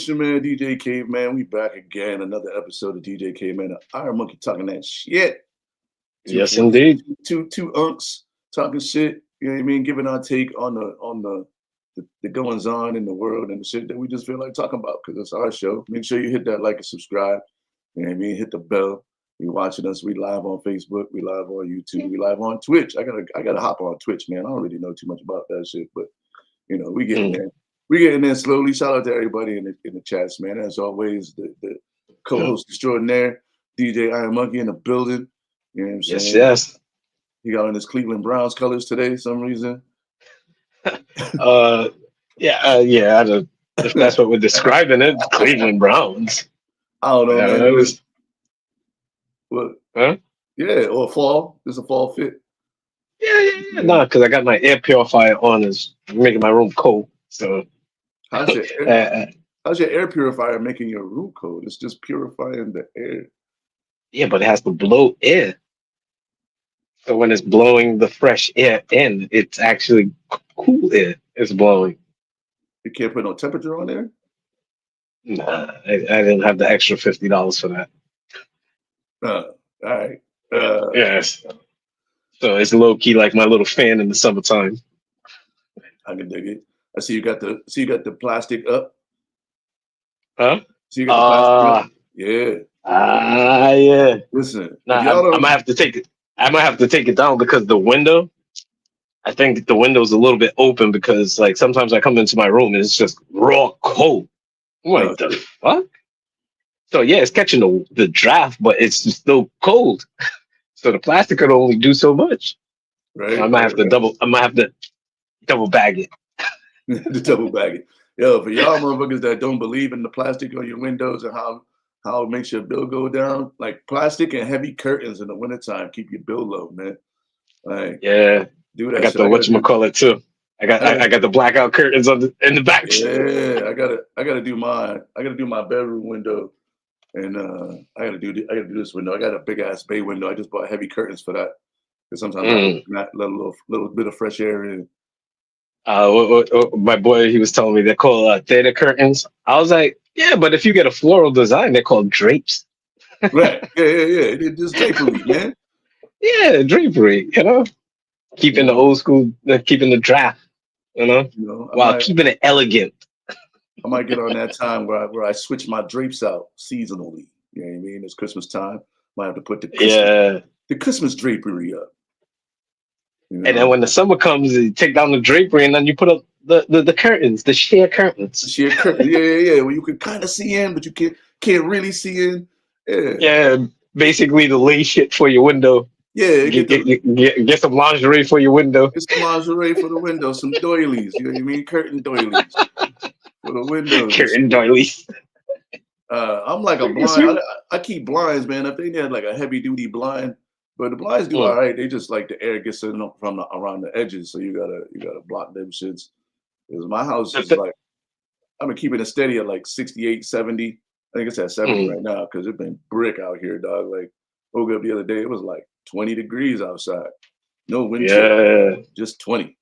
it's your man DJ Caveman. We back again. Another episode of DJ Caveman, Iron Monkey talking that shit. Yes, 240, indeed. two unks talking shit. You know what I mean? Giving our take on the goings on in the world and the shit that we just feel like talking about because it's our show. Make sure you hit that like and subscribe. You know what I mean? Hit the bell. You watching us? We live on Facebook. We live on YouTube. We live on Twitch. I gotta hop on Twitch, man. I don't really know too much about that shit, but you know we getting there. We're getting there slowly. Shout out to everybody in the chats, man. As always, the co-host extraordinaire, DJ Iron Monkey in the building. You know what I'm saying? Yes. He got on his Cleveland Browns colors today for some reason. Yeah. If that's what we're describing it, Cleveland Browns. I don't know, man. Was, what? huh? Yeah, or fall. It's a fall fit. Yeah. No, because I got my air purifier on. It's making my room cold. So how's your air purifier making your room cold? It's just purifying the air. Yeah, but it has to blow air. So when it's blowing the fresh air in, it's actually cool air it's blowing. You can't put no temperature on there? Nah, I didn't have the extra $50 for that. All right. Yes. So it's low key like my little fan in the summertime. I can dig it. I see you got the plastic up. Huh? So you got the plastic up? Yeah. Yeah. Listen, I might have to take it. I might have to take it down because the window. I think the window's a little bit open because like sometimes I come into my room and it's just raw cold. I'm like, the fuck? So yeah, it's catching the draft, but it's still cold. So the plastic could only do so much. Right. So I might have to double bag it. The double bag it. Yo, for y'all motherfuckers that don't believe in the plastic on your windows and how it makes your bill go down, like plastic and heavy curtains in the wintertime keep your bill low, man. Like, yeah, do that. I got the whatchamacallit too. I got the blackout curtains in the back. Yeah, I gotta do mine. I gotta do my bedroom window, and I gotta do this window. I got a big ass bay window. I just bought heavy curtains for that because sometimes I let a little bit of fresh air in. My boy, he was telling me they're called theater curtains. I was like, yeah, but if you get a floral design, they're called drapes. Right? Yeah. It's just drapery, man. Yeah, drapery. You know, keeping the old school, keeping the draft. You know, while keeping it elegant. I might get on that time where I switch my drapes out seasonally. You know what I mean? It's Christmas time. Might have to put the Christmas drapery up. You know? And then when the summer comes, you take down the drapery and then you put up the curtains, the sheer curtains. The sheer curtains, yeah. Well, you can kind of see in, but you can't really see in. Yeah, basically the lay shit for your window. Yeah, get some lingerie for your window. Get some lingerie for the window, some doilies. You know what I mean? Curtain doilies for the windows. Curtain doilies. I'm like a blind. I keep blinds, man. If they had like a heavy duty blind, but the blinds do all right. They just like the air gets in from around the edges, so you gotta block them shits. Because my house is like, I've been keeping it steady at like 68, 70. I think it's at 70 right now because it's been brick out here, dog. Like woke up the other day, it was like 20 degrees outside. No wind chill, just 20.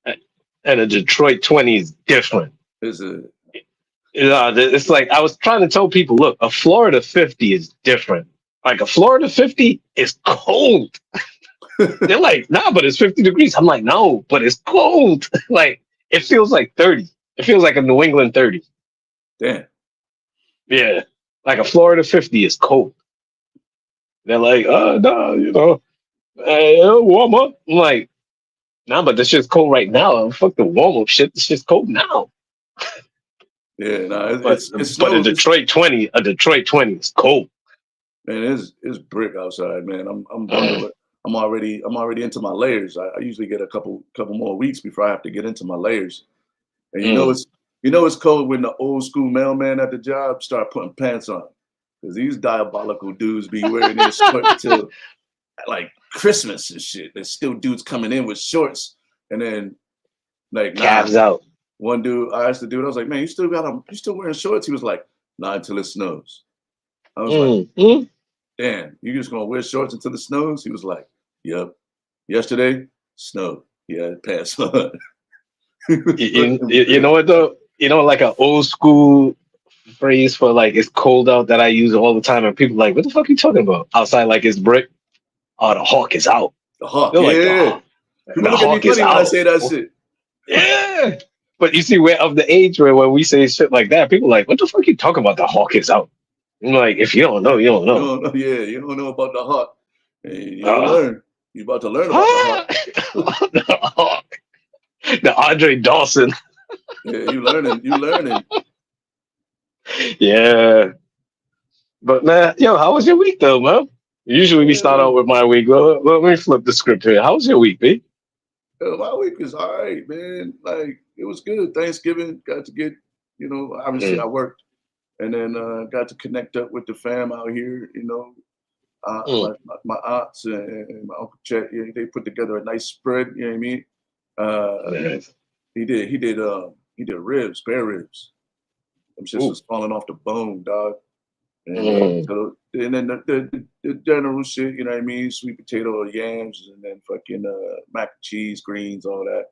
And a Detroit 20 is different. It's like I was trying to tell people, look, a Florida 50 is different. Like a Florida 50 is cold. They're like, nah, but it's 50 degrees. I'm like, no, but it's cold. Like it feels like 30. It feels like a New England 30. Damn. Yeah. Like a Florida 50 is cold. They're like, no, you know, warm up. I'm like, nah, but this shit's cold right now. Fuck the warm up shit. This shit's cold now. Yeah, no, but a Detroit 20 is cold. Man, it's brick outside, man. I'm already into my layers. I usually get a couple more weeks before I have to get into my layers. And you know it's cold when the old school mailman at the job start putting pants on. Because these diabolical dudes be wearing their shorts till like Christmas and shit. There's still dudes coming in with shorts. And then like calves out. One dude, I asked the dude, I was like, man, you still wearing shorts? He was like, not until it snows. I was like, damn, you just gonna wear shorts until it snows? He was like, yep. Yesterday, snowed. He had pants on. You know what though? You know, like an old school phrase for like it's cold out that I use all the time, and people like, what the fuck are you talking about? Outside, like it's brick. Oh, the hawk is out. The hawk, They're like yeah. People the look at me hawk is funny when I out. say that shit. Yeah. But you see, we're of the age where when we say shit like that, people like, what the fuck are you talking about? The hawk is out. I'm like, if you don't know, you don't You know. don't know, yeah, you don't know about the hawk. Hey, you gonna Uh, learn. You about to learn about the hawk. the hawk. The Andre Dawson. Yeah, you learning, you learning. Yeah. But man, yo, how was your week though, man? Usually we start Yeah, out with my week. Well, let me flip the script here. How was your week, B? my week is all right, man. Like it was good. Thanksgiving, got to get, obviously Mm, I worked, and then got to connect up with the fam out here. mm, My aunts and my uncle Chet, yeah, they put together a nice spread. You know what I mean? Uh, nice. he did ribs, spare ribs. Them shits Ooh. was falling off the bone, dog. And Mm. and then the general shit, you know what I mean? Sweet potato, yams, and then fucking mac and cheese, greens, all that.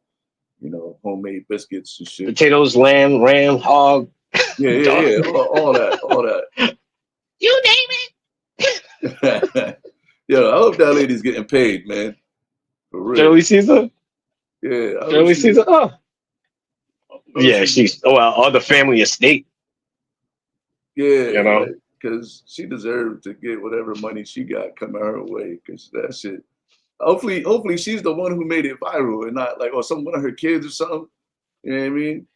Homemade biscuits and shit. Potatoes, lamb, ram, hog, Yeah, yeah, dog. yeah. All that, all You name that. Yo, I hope that lady's getting paid, man. For it. real. Shirley Caesar. Yeah, I hope Shirley she's Caesar. Oh, I hope yeah. she's She's well, all the family estate. yeah, You know. like because she deserved to get whatever money she got coming her way. Because that shit. Hopefully she's the one who made it viral and not like one of her kids or something. You know what I mean?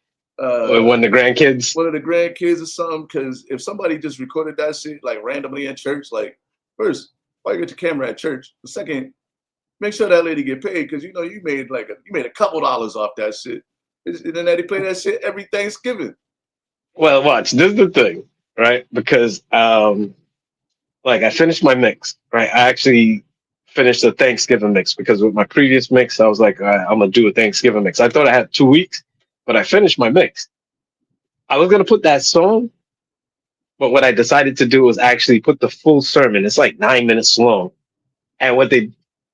When the grandkids. One of the grandkids or something. Because if somebody just recorded that shit like randomly in church, like first, why you get your camera at church? The second, make sure that lady get paid because you made a couple dollars off that shit. And then they play that shit every Thanksgiving. Well, watch. This is the thing, right? Because like I finished my mix, right? I actually finished the Thanksgiving mix because with my previous mix, I was like, all right, I'm gonna do a Thanksgiving mix. I thought I had 2 weeks, but I finished my mix. I was gonna put that song, but what I decided to do was actually put the full sermon. It's like 9 minutes long, and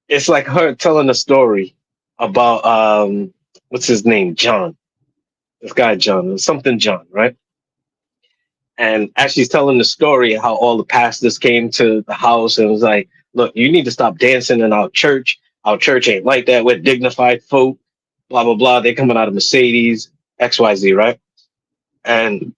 it's like her telling a story about what's his name, John. This guy John, something John, right? And as she's telling the story, how all the pastors came to the house and was like, look, you need to stop dancing in our church. Our church ain't like that. We're dignified folk, blah, blah, blah. They coming out of Mercedes, XYZ, right? And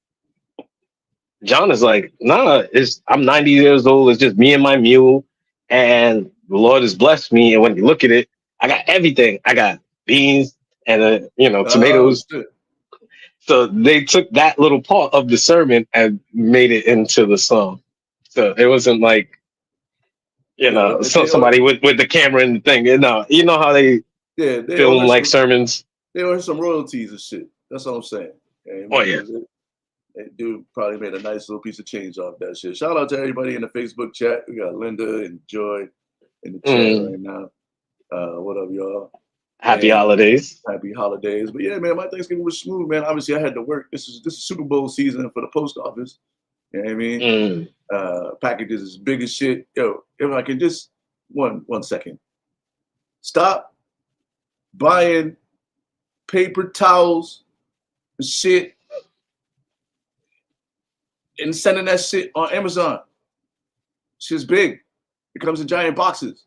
John is like, nah, I'm 90 years old. It's just me and my mule. And the Lord has blessed me. And when you look at it, I got everything. I got beans and, Oh tomatoes. shit. So they took that little part of the sermon and made it into the song. So it wasn't like, Yeah, somebody with the camera and the thing. You know how they they owe film her like some sermons. royalties and shit. That's all I'm saying. You know what I Oh mean? yeah, 'Cause that dude probably made a nice little piece of change off that shit. Shout out to everybody in the Facebook chat. We got Linda and Joy in the chat mm. right now. What up, y'all? Happy And holidays. happy holidays. But yeah, man, my Thanksgiving was smooth, man. Obviously, I had to work. This is Super Bowl season for the post office. You know what I mean? Mm. Packages is big as shit. Yo, if I can just one second. Stop buying paper towels and shit and sending that shit on Amazon. Shit's big. It comes in giant boxes.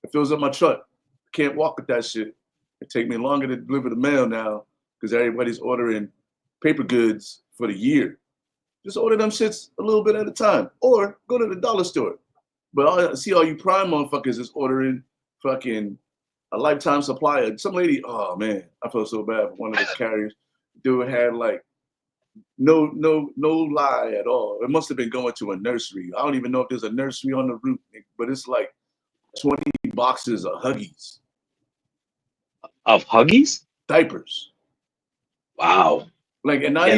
It fills up my truck. I can't walk with that shit. It take me longer to deliver the mail now because everybody's ordering paper goods for the year. Just order them shits a little bit at a time, or go to the dollar store. But I see all you Prime motherfuckers is ordering fucking a lifetime supply. Some lady, oh man, I felt so bad for one of the carriers. Dude had like no lie at all. It must have been going to a nursery. I don't even know if there's a nursery on the route, but it's like 20 boxes of Huggies, Of Huggies. diapers. Wow. Like, and Yeah,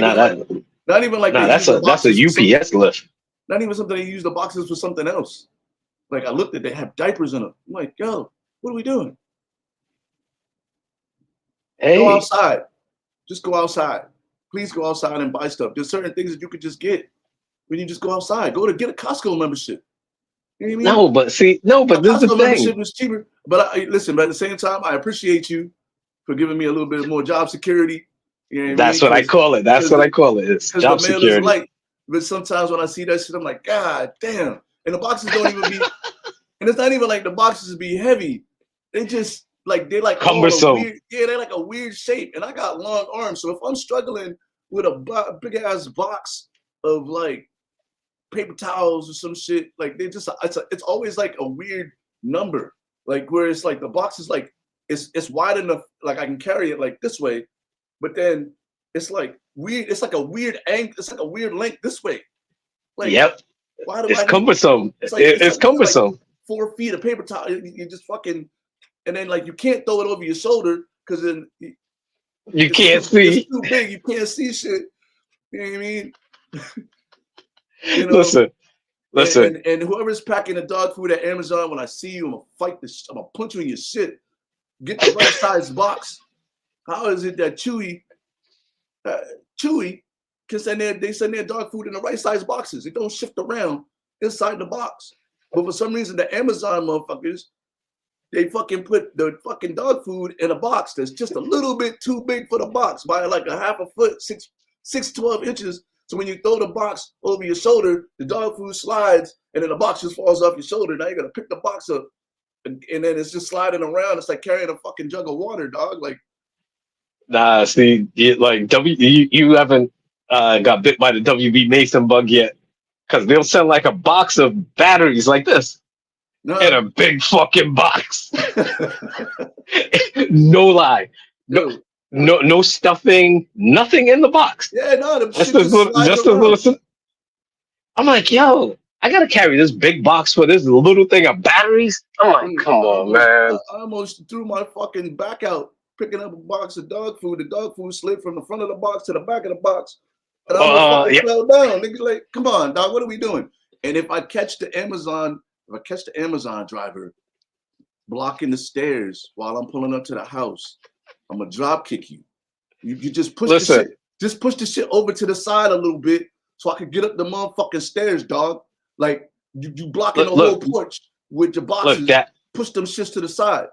not even like they use the that's a boxes for something. UPS lift. Not even something they use the boxes for something else. Like I looked at, they have diapers in them. I'm like, yo, what are we doing? Go Hey, outside. Just go outside. Please go outside and buy stuff. There's certain things that you could just get when you just go outside. Get a Costco membership. You know what I mean? but A this is the Costco thing. membership is cheaper. But listen, but at the same time, I appreciate you for giving me a little bit more job security. You know what I mean? That's what I call it. That's what I call it. It's Because the job mail is security. light. But sometimes when I see that shit, I'm like, God damn. And the boxes don't even be, and it's not even like the boxes be heavy. They just they're like all a Cumbersome. weird, yeah, they're like a weird shape. And I got long arms, so if I'm struggling with a big ass box of like paper towels or some shit, like they just it's always like a weird number, like where it's like the box is like it's wide enough, like I can carry it like this way, but then it's like weird. It's like a weird angle. It's like a weird length this way. Like, Yep. why do It's I need? cumbersome. It's It's like cumbersome. 4 feet of paper towel. You just fucking, and then like you can't throw it over your shoulder because then You can't it's see. too big. You can't see shit. You know what I mean? You know. Listen. Listen. And whoever's packing the dog food at Amazon, when I see you, I'm gonna fight this. I'm gonna punch you in your shit. Get the right size box. How is it that Chewy can send their dog food in the right size boxes? It don't shift around inside the box. But for some reason, the Amazon motherfuckers, they fucking put the fucking dog food in a box that's just a little bit too big for the box by like a half a foot, 12 inches. So when you throw the box over your shoulder, the dog food slides and then the box just falls off your shoulder. Now you gotta pick the box up and then it's just sliding around. It's like carrying a fucking jug of water, dog. Like, Nah, see, you haven't got bit by the WB Mason bug yet, because they'll send like a box of batteries like this in a big fucking box. No lie, no stuffing, nothing in the box. Yeah, no, the Just shit just slides around. I'm like, yo, I gotta carry this big box for this little thing of batteries. I'm like, come on, man. I almost threw my fucking back out picking up a box of dog food. The dog food slid from the front of the box to the back of the box. And I almost fucking fell down. Niggas like, come on, dog, what are we doing? And if I catch the Amazon driver blocking the stairs while I'm pulling up to the house, I'm gonna drop kick you. You just push the shit. Just push the shit over to the side a little bit so I could get up the motherfucking stairs, dog. Like you blocking the whole porch with your boxes. Push them shits to the side.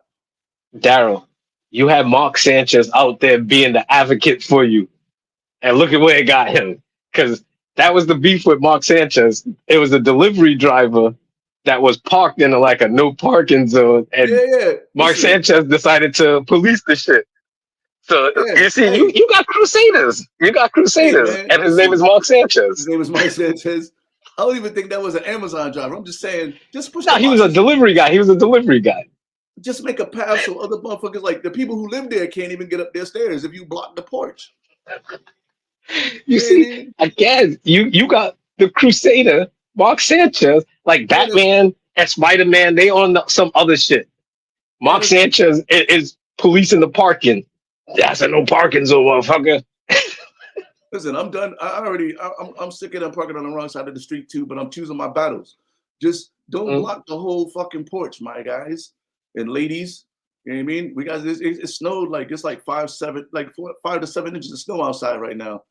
Daryl, you had Mark Sanchez out there being the advocate for you. And look at where it got him. Because that was the beef with Mark Sanchez. It was a delivery driver that was parked in like a no parking zone. And Mark Sanchez decided to police the shit. So you see, you got crusaders. You got crusaders. Hey, man, and his name is Mark Sanchez. His name is Mark Sanchez. I don't even think that was an Amazon driver. I'm just saying, just push. No, he was a delivery guy. He was a delivery guy. Just make a path so other motherfuckers, like the people who live there, can't even get up their stairs if you block the porch. You see, again, you got the crusader, Mark Sanchez, like Batman and Spider-Man. They on some other shit. Mark Sanchez is policing the parking. That's a no parking zone, motherfucker. Listen, I'm done. I'm sick of them parking on the wrong side of the street too, but I'm choosing my battles. Just don't block the whole fucking porch, my guys and ladies. You know what I mean? We got it snowed like it's like 5 to 7 inches of snow outside right now.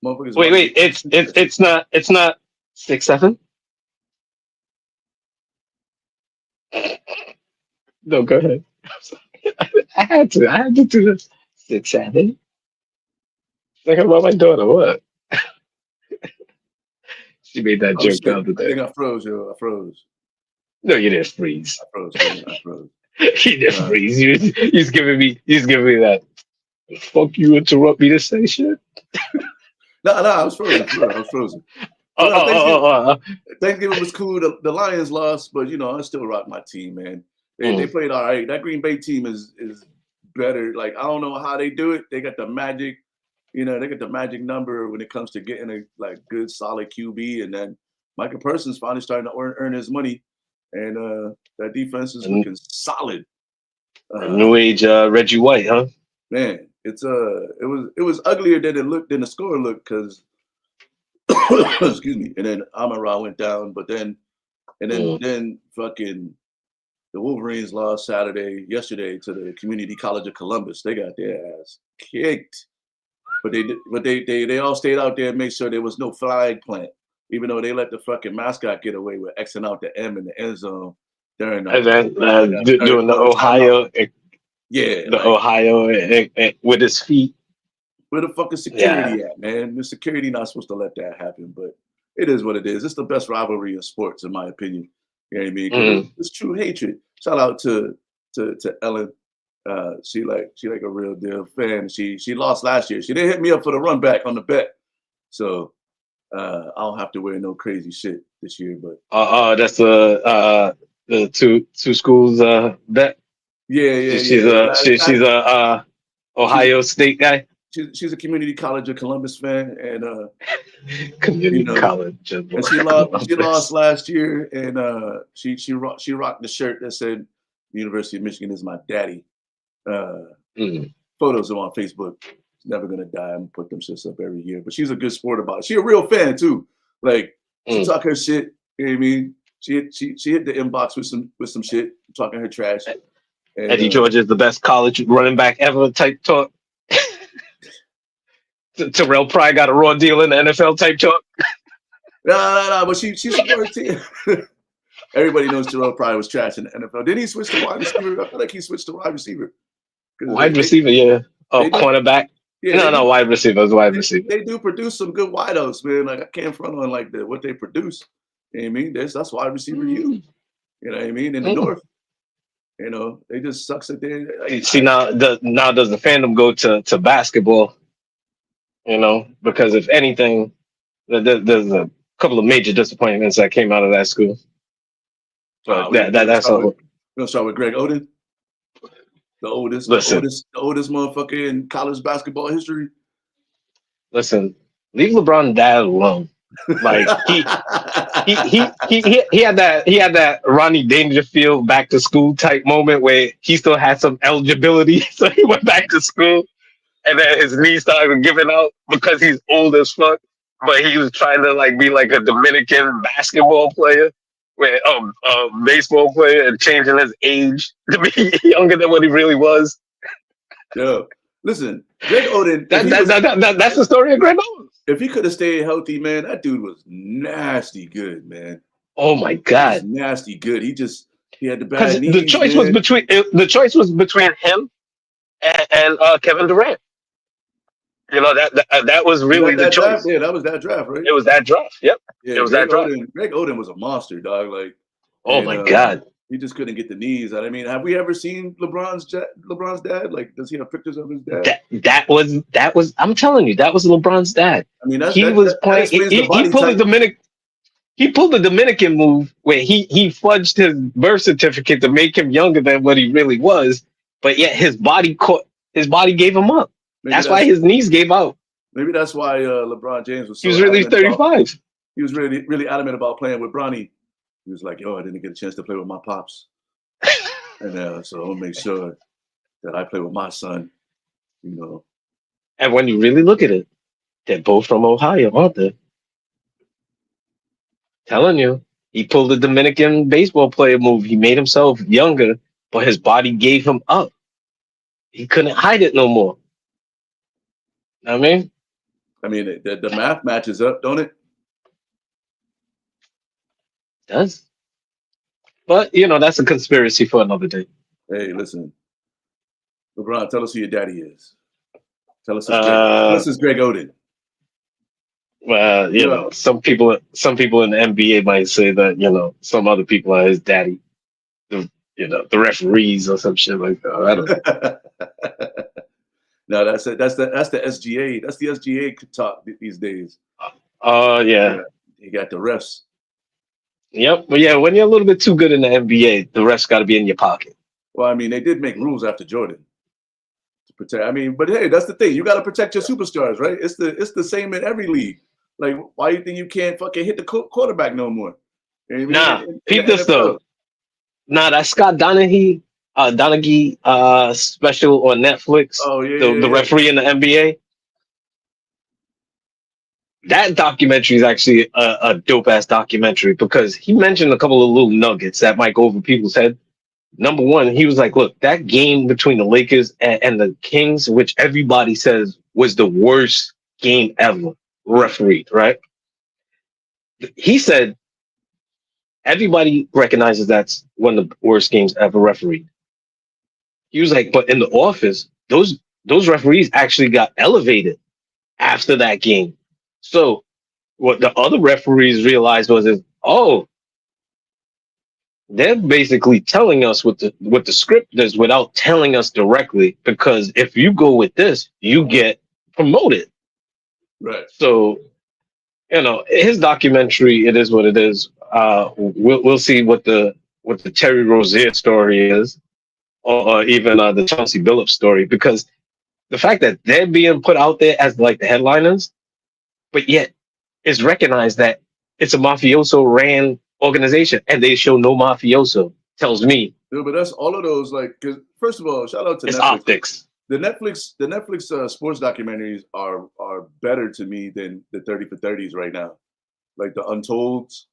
Motherfuckers. Wait, it's not 6, 7? No, go ahead. I had to do this. 6, 7. Thinking about my daughter, what? She made that joke the other day. I think I froze, yo. I froze. No, you didn't freeze. I froze. I froze. He didn't freeze. He's giving me that. Fuck you! Interrupt me to say shit. No, I was frozen. Thanksgiving was cool. The Lions lost, but I still rock my team, man. They played all right. That Green Bay team is better. Like, I don't know how they do it. They got the magic. They got the magic number when it comes to getting a good solid QB, and then Michael Parsons finally starting to earn his money, and that defense is looking solid. New age Reggie White, huh? Man, it was uglier than the score looked because excuse me. And then Amon-Ra went down, but then fucking the Wolverines lost yesterday to the Community College of Columbus. They got their ass kicked. But they all stayed out there and made sure there was no flag plant, even though they let the fucking mascot get away with Xing out the M in the end zone during doing the Ohio, Ohio with his feet. Where the fuck is security at, man? The security not supposed to let that happen, but it is what it is. It's the best rivalry in sports, in my opinion. You know what I mean? 'Cause Mm. it's true hatred. Shout out to Ellen. She like a real deal fan. She lost last year. She didn't hit me up for the run back on the bet, so I don't have to wear no crazy shit this year. But That's the two schools bet. yeah. She's a She's Ohio State guy. she's a community college of Columbus fan, and you Community know, college of and she lost Columbus. last year, and she rocked the shirt that said University of Michigan is my daddy. Mm. Photos are on Facebook. She's never gonna die. I'm gonna put them shits up every year. But she's a good sport about it. She a real fan too. Like she Mm. talk her shit. You know what I mean? She hit the inbox with some shit, talking her trash. And, Eddie George is the best college running back ever type talk. Terrell Pryor got a raw deal in the NFL type talk. No. But she supported team. Everybody knows Terrell Pryor was trash in the NFL. Did he switch to wide receiver? I feel like he switched to wide receiver. Wide receiver, yeah. Oh, cornerback. Yeah, no, wide receiver. It was wide receiver. They do produce some good wideouts, man. Like I can't front on like what they produce. You know what I mean? That's wide receiver you. You know what I mean? In the North. You know, they just sucks at their like, see now does the fandom go to basketball? You know, because if anything, there's a couple of major disappointments that came out of that school. But that's all. We're gonna start with Greg Oden, the oldest motherfucker in college basketball history. Listen, leave LeBron dad alone. Like he had that Ronnie Dangerfield back to school type moment where he still had some eligibility, so he went back to school, and then his knees started giving out because he's old as fuck. But he was trying to like be like a Dominican basketball player, where baseball player, and changing his age to be younger than what he really was. Yo, listen, Greg Oden. That's the story of Greg Oden. If he could have stayed healthy, man, that dude was nasty good, man. Oh my god, nasty good. He had the bad knees. The choice was between him and Kevin Durant. You know that was really the choice. Draft? Yeah, that was that draft, right? It was that draft. Yep. Yeah, it was that draft. Greg Oden was a monster, dog. Like, oh my god, he just couldn't get the knees. I mean, have we ever seen LeBron's dad? Like, does he have pictures of his dad? That was. I'm telling you, that was LeBron's dad. I mean, he pulled the Dominican move where he fudged his birth certificate to make him younger than what he really was, but yet his body gave him up. That's why his knees gave out. Maybe that's why LeBron James was. He was really 35. He was really, really adamant about playing with Bronny. He was like, "Yo, I didn't get a chance to play with my pops, and so I'll make sure that I play with my son." You know. And when you really look at it, they're both from Ohio, aren't they? Telling you, he pulled the Dominican baseball player move. He made himself younger, but his body gave him up. He couldn't hide it no more. I mean, the math matches up, don't it? It does. But, that's a conspiracy for another day. Hey, listen. LeBron, tell us who your daddy is. Tell us it's Greg Oden. Well, some people in the NBA might say that, some other people are his daddy. The referees or some shit like that. I don't know. No, that's the SGA. That's the SGA talk these days. Yeah. You got the refs. Yep. But yeah, when you're a little bit too good in the NBA, the refs got to be in your pocket. Well, I mean, they did make rules after Jordan to protect. I mean, but hey, that's the thing. You got to protect your superstars, right? It's the same in every league. Like, why do you think you can't fucking hit the quarterback no more? You know what I mean? Peep this though. That Scott Donaghy special on Netflix. Oh yeah, the referee in the NBA. That documentary is actually a dope ass documentary because he mentioned a couple of little nuggets that might go over people's head. Number one, he was like, "Look, that game between the Lakers and the Kings, which everybody says was the worst game ever refereed, right?" He said everybody recognizes that's one of the worst games ever refereed. He was like, but in the office, those referees actually got elevated after that game. So what the other referees realized was, oh, they're basically telling us what the script is without telling us directly. Because if you go with this, you get promoted. Right. So his documentary, it is what it is. We'll see what the Terry Rozier story is, or even the Chauncey Billups story, because the fact that they're being put out there as like the headliners, but yet it's recognized that it's a mafioso ran organization, and they show no mafioso, tells me Yeah, but that's all of those. Like, because first of all, shout out to it's Netflix. optics. The Netflix sports documentaries are better to me than the 30 for 30s right now. Like the Untolds,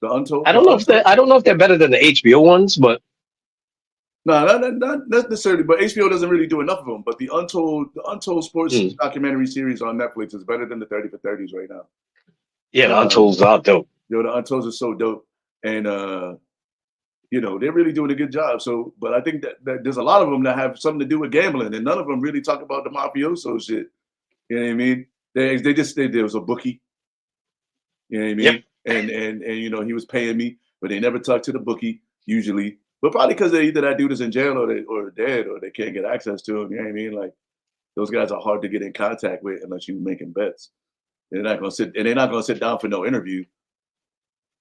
I the don't know if Untold. they're better than the HBO ones, but No, not necessarily. But HBO doesn't really do enough of them. But the Untold sports mm, documentary series on Netflix is better than the 30 for 30s right now. yeah, the Untolds are dope. The Untolds are so dope, and they're really doing a good job. So, but I think that there's a lot of them that have something to do with gambling, and none of them really talk about the mafioso shit. You know what I mean? They just say there was a bookie. You know what I Yep. mean? And he was paying me, but they never talk to the bookie usually. But probably because either that dude is in jail or dead or they can't get access to him. You know what I mean? Like those guys are hard to get in contact with unless you're making bets. They're not gonna sit down for no interview.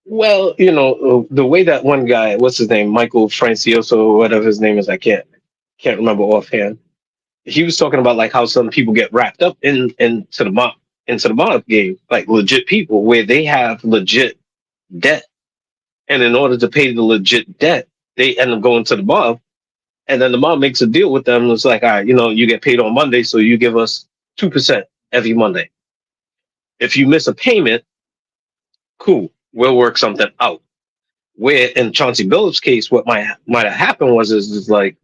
Well, the way that one guy, what's his name, Michael Francioso, or whatever his name is, I can't remember offhand. He was talking about like how some people get wrapped up into the mob game, like legit people where they have legit debt, and in order to pay the legit debt, they end up going to the mob, and then the mob makes a deal with them. It's like, all right, you get paid on Monday, so you give us 2% every Monday. If you miss a payment, cool, we'll work something out. Where in Chauncey Billups' case, what might have happened is like,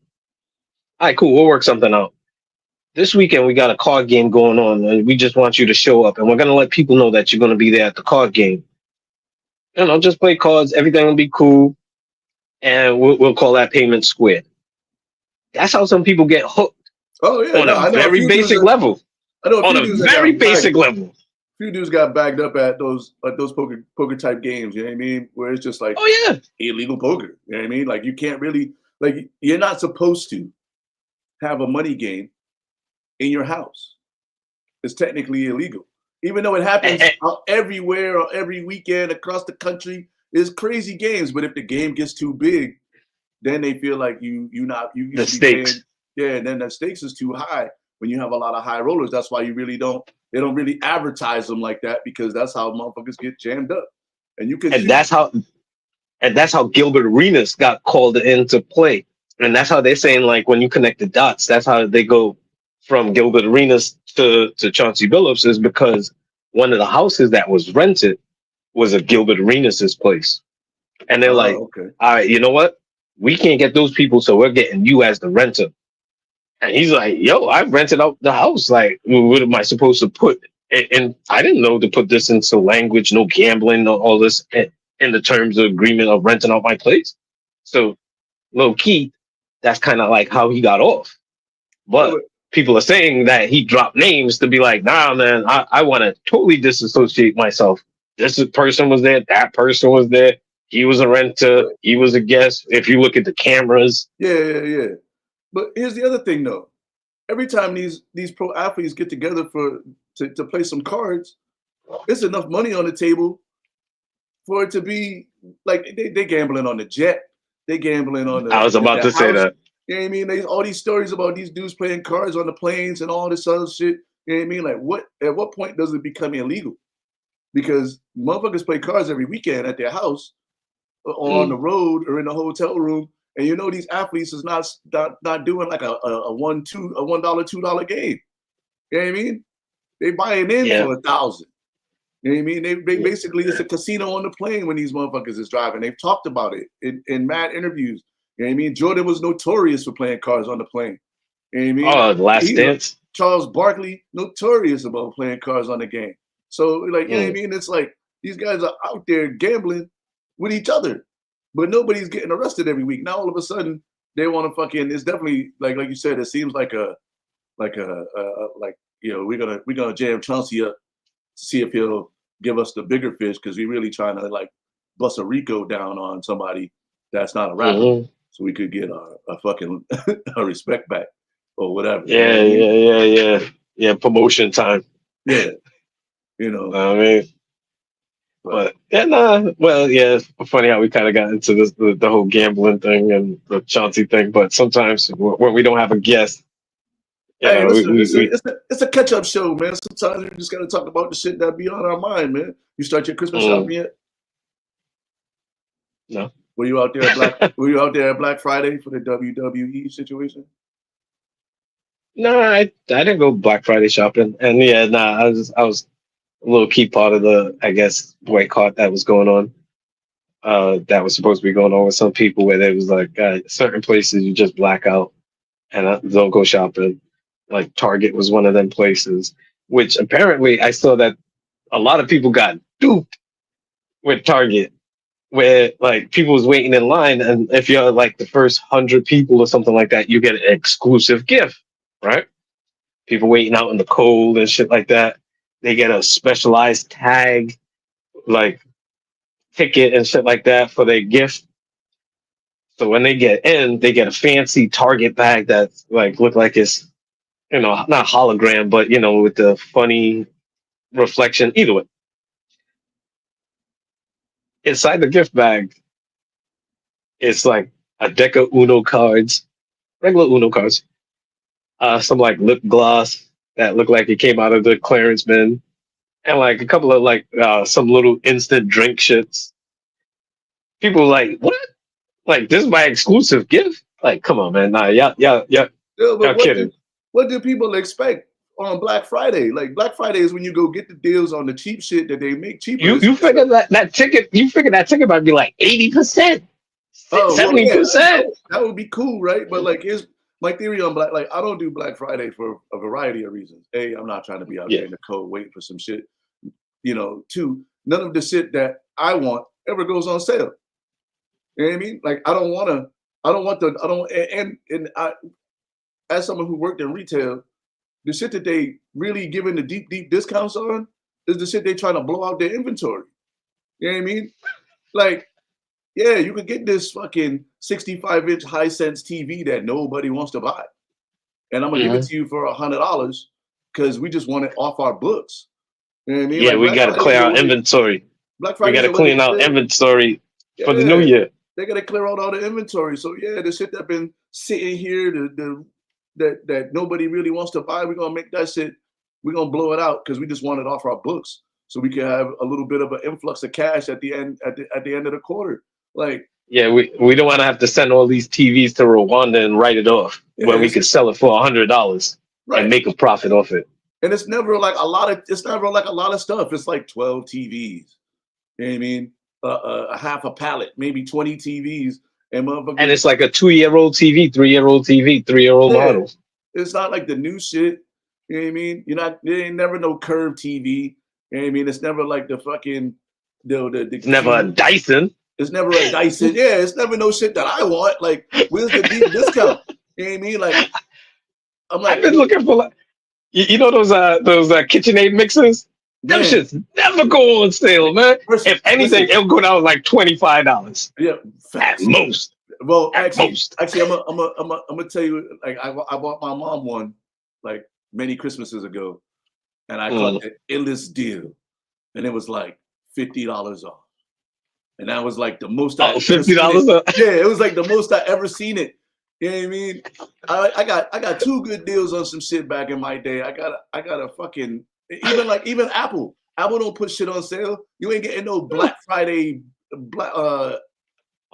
all right, cool, we'll work something out. This weekend we got a card game going on, and we just want you to show up, and we're gonna let people know that you're gonna be there at the card game. Just play cards, everything will be cool, and we'll call that payment squared. That's how some people get hooked Oh yeah, on a no, I know a very few dudes. basic level. I know a On few a dudes that very got bagged. basic level. Few dudes got bagged up at those poker type games. You know what I mean? Where it's just like Oh yeah, illegal poker. You know what I mean? Like you can't really you're not supposed to have a money game in your house. It's technically illegal, even though it and, happens and, everywhere or every weekend across the country. It's crazy games, but if the game gets too big, then they feel like you the should be paying. stakes. Yeah, and then the stakes is too high when you have a lot of high rollers. That's why they don't really advertise them like that because that's how motherfuckers get jammed up. And you could And that's how Gilbert Arenas got called into play. And that's how they're saying, like, when you connect the dots, that's how they go from Gilbert Arenas to Chauncey Billups, is because one of the houses that was rented was a Gilbert Arenas's place. And they're like, okay. all right, you know what? We can't get those people, so we're getting you as the renter. And he's like, yo, I rented out the house. Like, what am I supposed to put? And I didn't know to put this into language, no gambling, no all this in the terms of agreement of renting out my place. So low key, that's kind of like how he got off. Yeah, But people are saying that he dropped names to be like, nah, man, I want to totally disassociate myself. Person was there, that person was there. He was a renter, he was a guest. If you look at the cameras, yeah. But here's the other thing though. Every time these pro athletes get together to play some cards, it's enough money on the table for it to be like they gambling on the jet, they gambling on I was about the to say house. that. You know what I mean? There's all these stories about these dudes playing cards on the planes and all this other shit. You know what I mean? Like at what point does it become illegal? Because motherfuckers play cards every weekend at their house or on the road or in a hotel room. And these athletes is not doing like a $1 $2 game. You know what I mean? They buying in Yeah. for $1,000. You know what I mean? They basically it's a casino on the plane when these motherfuckers is driving. They've talked about it in mad interviews. You know what I mean? Jordan was notorious for playing cards on the plane. You know what I mean? Oh, the Last Dance. Charles Barkley, notorious about playing cards on the game. So you know what I mean? It's like these guys are out there gambling with each other, but nobody's getting arrested every week. Now all of a sudden they want to fucking. It's definitely like you said. It seems like we're gonna jam Chauncey up see if he'll give us the bigger fish because we really trying to like bust a Rico down on somebody that's not a rapper, so we could get a fucking a respect back or whatever. Yeah. Promotion time. Yeah, you know. I mean, but yeah, nah. Well, yeah. It's funny how we kind of got into this the whole gambling thing and the Chauncey thing. But sometimes when we don't have a guest, you Hey, know, listen, it's a catch up show, man. Sometimes we just gotta talk about the shit that be on our mind, man. You start your Christmas shopping yet? No. Were you out there at Black Friday for the WWE situation? No, I didn't go Black Friday shopping, and yeah, nah, I was a little key part of the, I guess, boycott that was going on. That was supposed to be going on with some people where there was like certain places you just black out and don't go shopping. Like Target was one of them places, which apparently I saw that a lot of people got duped with Target, where like people was waiting in line, and if you're like the first 100 people or something like that, you get an exclusive gift, right? People waiting out in the cold and shit like that, they get a specialized tag, like ticket and shit like that for their gift. So when they get in, they get a fancy Target bag that's like look like it's, you know, not hologram, but you know, with the funny reflection. Either way, inside the gift bag, it's like a deck of Uno cards, regular Uno cards, some like lip gloss that look like it came out of the clearance bin, and like a couple of like some little instant drink shits. People were like, what? Like this is my exclusive gift? Like, come on, man. Nah, y'all But kidding. What do people expect on Black Friday? Like Black Friday is when you go get the deals on the cheap shit that they make cheaper. You figure that ticket? You figure that ticket might be like 80%, 70%. That would be cool, right? But like, here's my theory on Black. Like, I don't do Black Friday for a variety of reasons. A, I'm not trying to be out there in the cold waiting for some shit. You know. Two, none of the shit that I want ever goes on sale. You know what I mean? Like, I as someone who worked in retail, the shit that they really giving the deep discounts on is the shit they trying to blow out their inventory. You know what I mean? Like, yeah, you could get this fucking 65-inch Hisense TV that nobody wants to buy. And I'm gonna give it to you for $100 because we just want it off our books. You know what I mean? Yeah, like, we got to clear our inventory. Black Friday, we got to clean out inventory for the new year. They got to clear out all the inventory. So yeah, the shit that been sitting here, that nobody really wants to buy, we're gonna make that shit. We're gonna blow it out because we just want it off our books, so we can have a little bit of an influx of cash at the end of the quarter. Like, yeah, we don't want to have to send all these TVs to Rwanda and write it off when we could sell it for $100 and make a profit off it. And it's never like a lot of stuff. It's like 12 TVs. You know what I mean? A half a pallet, maybe 20 TVs. And it's like a 2-year-old TV, 3-year-old TV, 3-year-old models. It's not like the new shit. You know what I mean? There ain't never no curved TV. You know what I mean? It's never like the fucking it's never a Dyson. It's never a Dyson. Yeah, it's never no shit that I want. Like, where's the deep discount? You know what I mean? Like, I'm like, I've been looking for like, you know those KitchenAid mixers? Them shits never go on sale, man. If anything, it'll go down like $25. Yeah, at most. Well, actually, I'm gonna tell you. Like, I bought my mom one like many Christmases ago, and I caught the illest deal, and it was like $50 off, and that was like the most. $50 off. Yeah, it was like the most I ever seen it. You know what I mean? I got two good deals on some shit back in my day. I got a fucking. Even Apple don't put shit on sale. You ain't getting no Black Friday on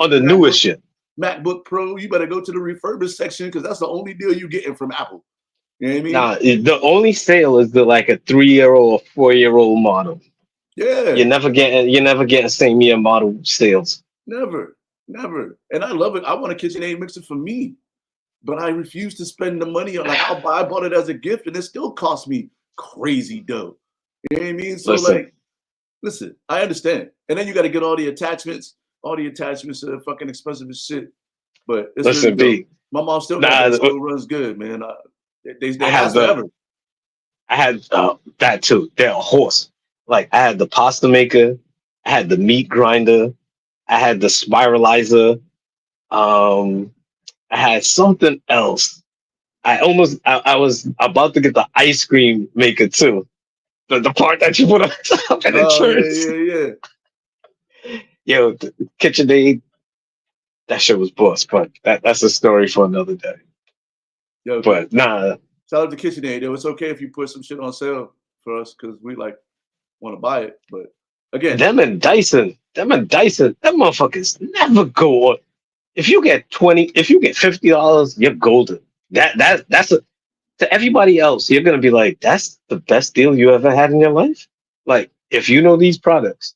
the newest shit. MacBook Pro. You better go to the refurbished section because that's the only deal you getting from Apple. You know what I mean? Nah, the only sale is like a 3-year-old or 4-year-old model. Yeah. You're never getting same year model sales. Never. And I love it. I want a KitchenAid mixer for me, but I refuse to spend the money on. Like, I bought it as a gift, and it still cost me crazy dough. You know what I mean? So listen, I understand. And then you got to get all the attachments are fucking expensive as shit. But it's listen, really my mom still runs good, man. They last forever. I had that too. They're a horse. Like I had the pasta maker, I had the meat grinder, I had the spiralizer. Um, I had something else. I was about to get the ice cream maker too. The part that you put on top and it Oh turns. yeah. Yo, the KitchenAid, that shit was boss, but that's a story for another day. Yo, But nah, shout out to KitchenAid. Yo, it's okay if you put some shit on sale for us because we like want to buy it. But again, them and Dyson, them motherfuckers never go on. If you get 20, if you get $50, you're golden. That's a to everybody else, you're gonna be like, that's the best deal you ever had in your life. Like, if you know these products,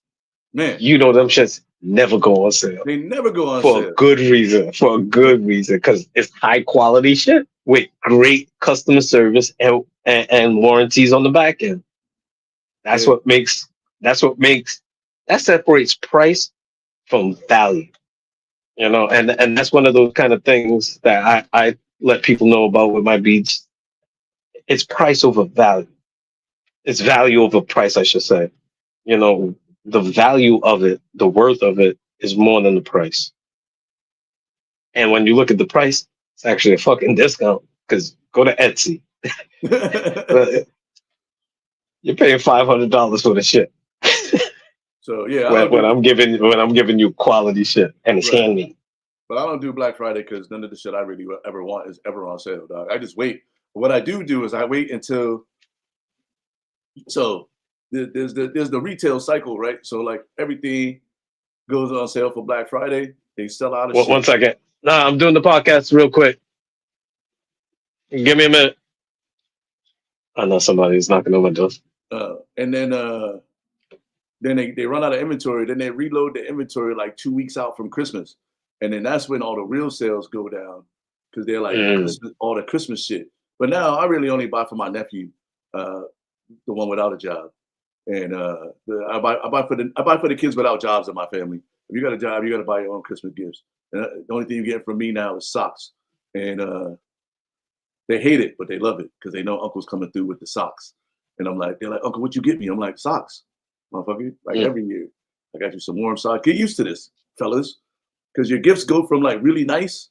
man, you know them shits never go on sale they never go on for a sale. good reason. For a good reason, because it's high quality shit with great customer service and warranties on the back end. That's Yeah. what makes that separates price from value. And that's one of those kind of things that I let people know about with my beats. It's price over value. It's value over price, I should say. You know, the value of it, the worth of it is more than the price. And when you look at the price, it's actually a fucking discount. Because go to Etsy, you're paying $500 for the shit. So yeah, I don't when do I'm giving you quality shit and it's right, handmade. but I don't do Black Friday because none of the shit I really ever want is ever on sale, dog. I just wait. But what I do is I wait until so there's the retail cycle, right? So like everything goes on sale for Black Friday. They sell out of shit. One second. Nah, I'm doing the podcast real quick. Give me a minute. I know somebody's knocking on my door. And then they run out of inventory. Then they reload the inventory like 2 weeks out from Christmas, and then that's when all the real sales go down because they're like all the Christmas shit. But now I really only buy for my nephew, the one without a job, and I buy for the kids without jobs in my family. If you got a job, you got to buy your own Christmas gifts. And the only thing you get from me now is socks, and they hate it, but they love it because they know Uncle's coming through with the socks. And they're like, Uncle, what you get me? I'm like, socks, motherfucker. Like every year, I got you some warm socks. Get used to this, fellas, because your gifts go from like really nice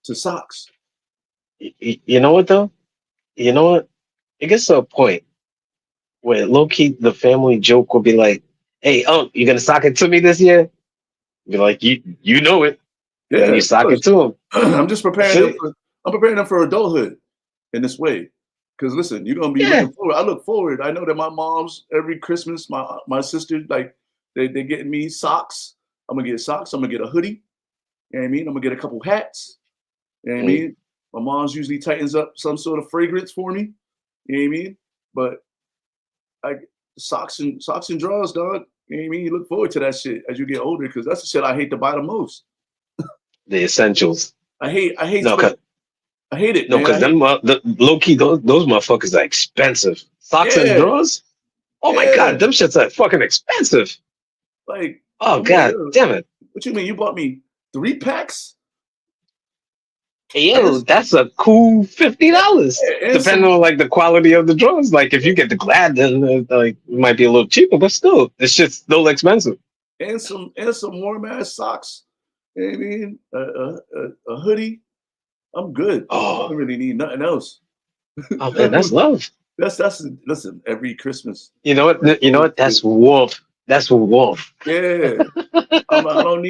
to socks. You know what though? You know what? It gets to a point where low key the family joke will be like, "Hey, you gonna sock it to me this year?" Be like, "You know it," and then Yeah, you sock it fellas. to them. I'm just That's preparing them it. for. I'm preparing them for adulthood in this way. Because listen, you're gonna be Yeah. looking forward. I look forward. I know that my mom's every Christmas, my sister, like they getting me socks. I'm gonna get socks. I'm gonna get a hoodie. You know what I mean? I'm gonna get a couple hats. You know what I mean? My mom's usually tightens up some sort of fragrance for me. You know what I mean? But I socks and drawers, dog. You know what I mean? You look forward to that shit as you get older because that's the shit I hate to buy the most. The essentials. I hate No, cause I hate it, no, man. cause the low key those motherfuckers are expensive. Socks and Yeah, drawers. Oh my yeah. god, them shits are fucking expensive. Like, Oh I'm like, god, yo, damn it. what you mean? You bought me 3 packs Hey, and yo, that's a cool $50. and Depending some on like the quality of the drawers. Like if you get the glad, then like it might be a little cheaper, but still, it's just still expensive. and some warm ass socks. You know what I mean? A hoodie. I'm good. I Oh, don't really need nothing else. oh man, that's love. That's listen. Every Christmas, You know I look what? You know forward what? to That's warmth. That's warmth. yeah. I don't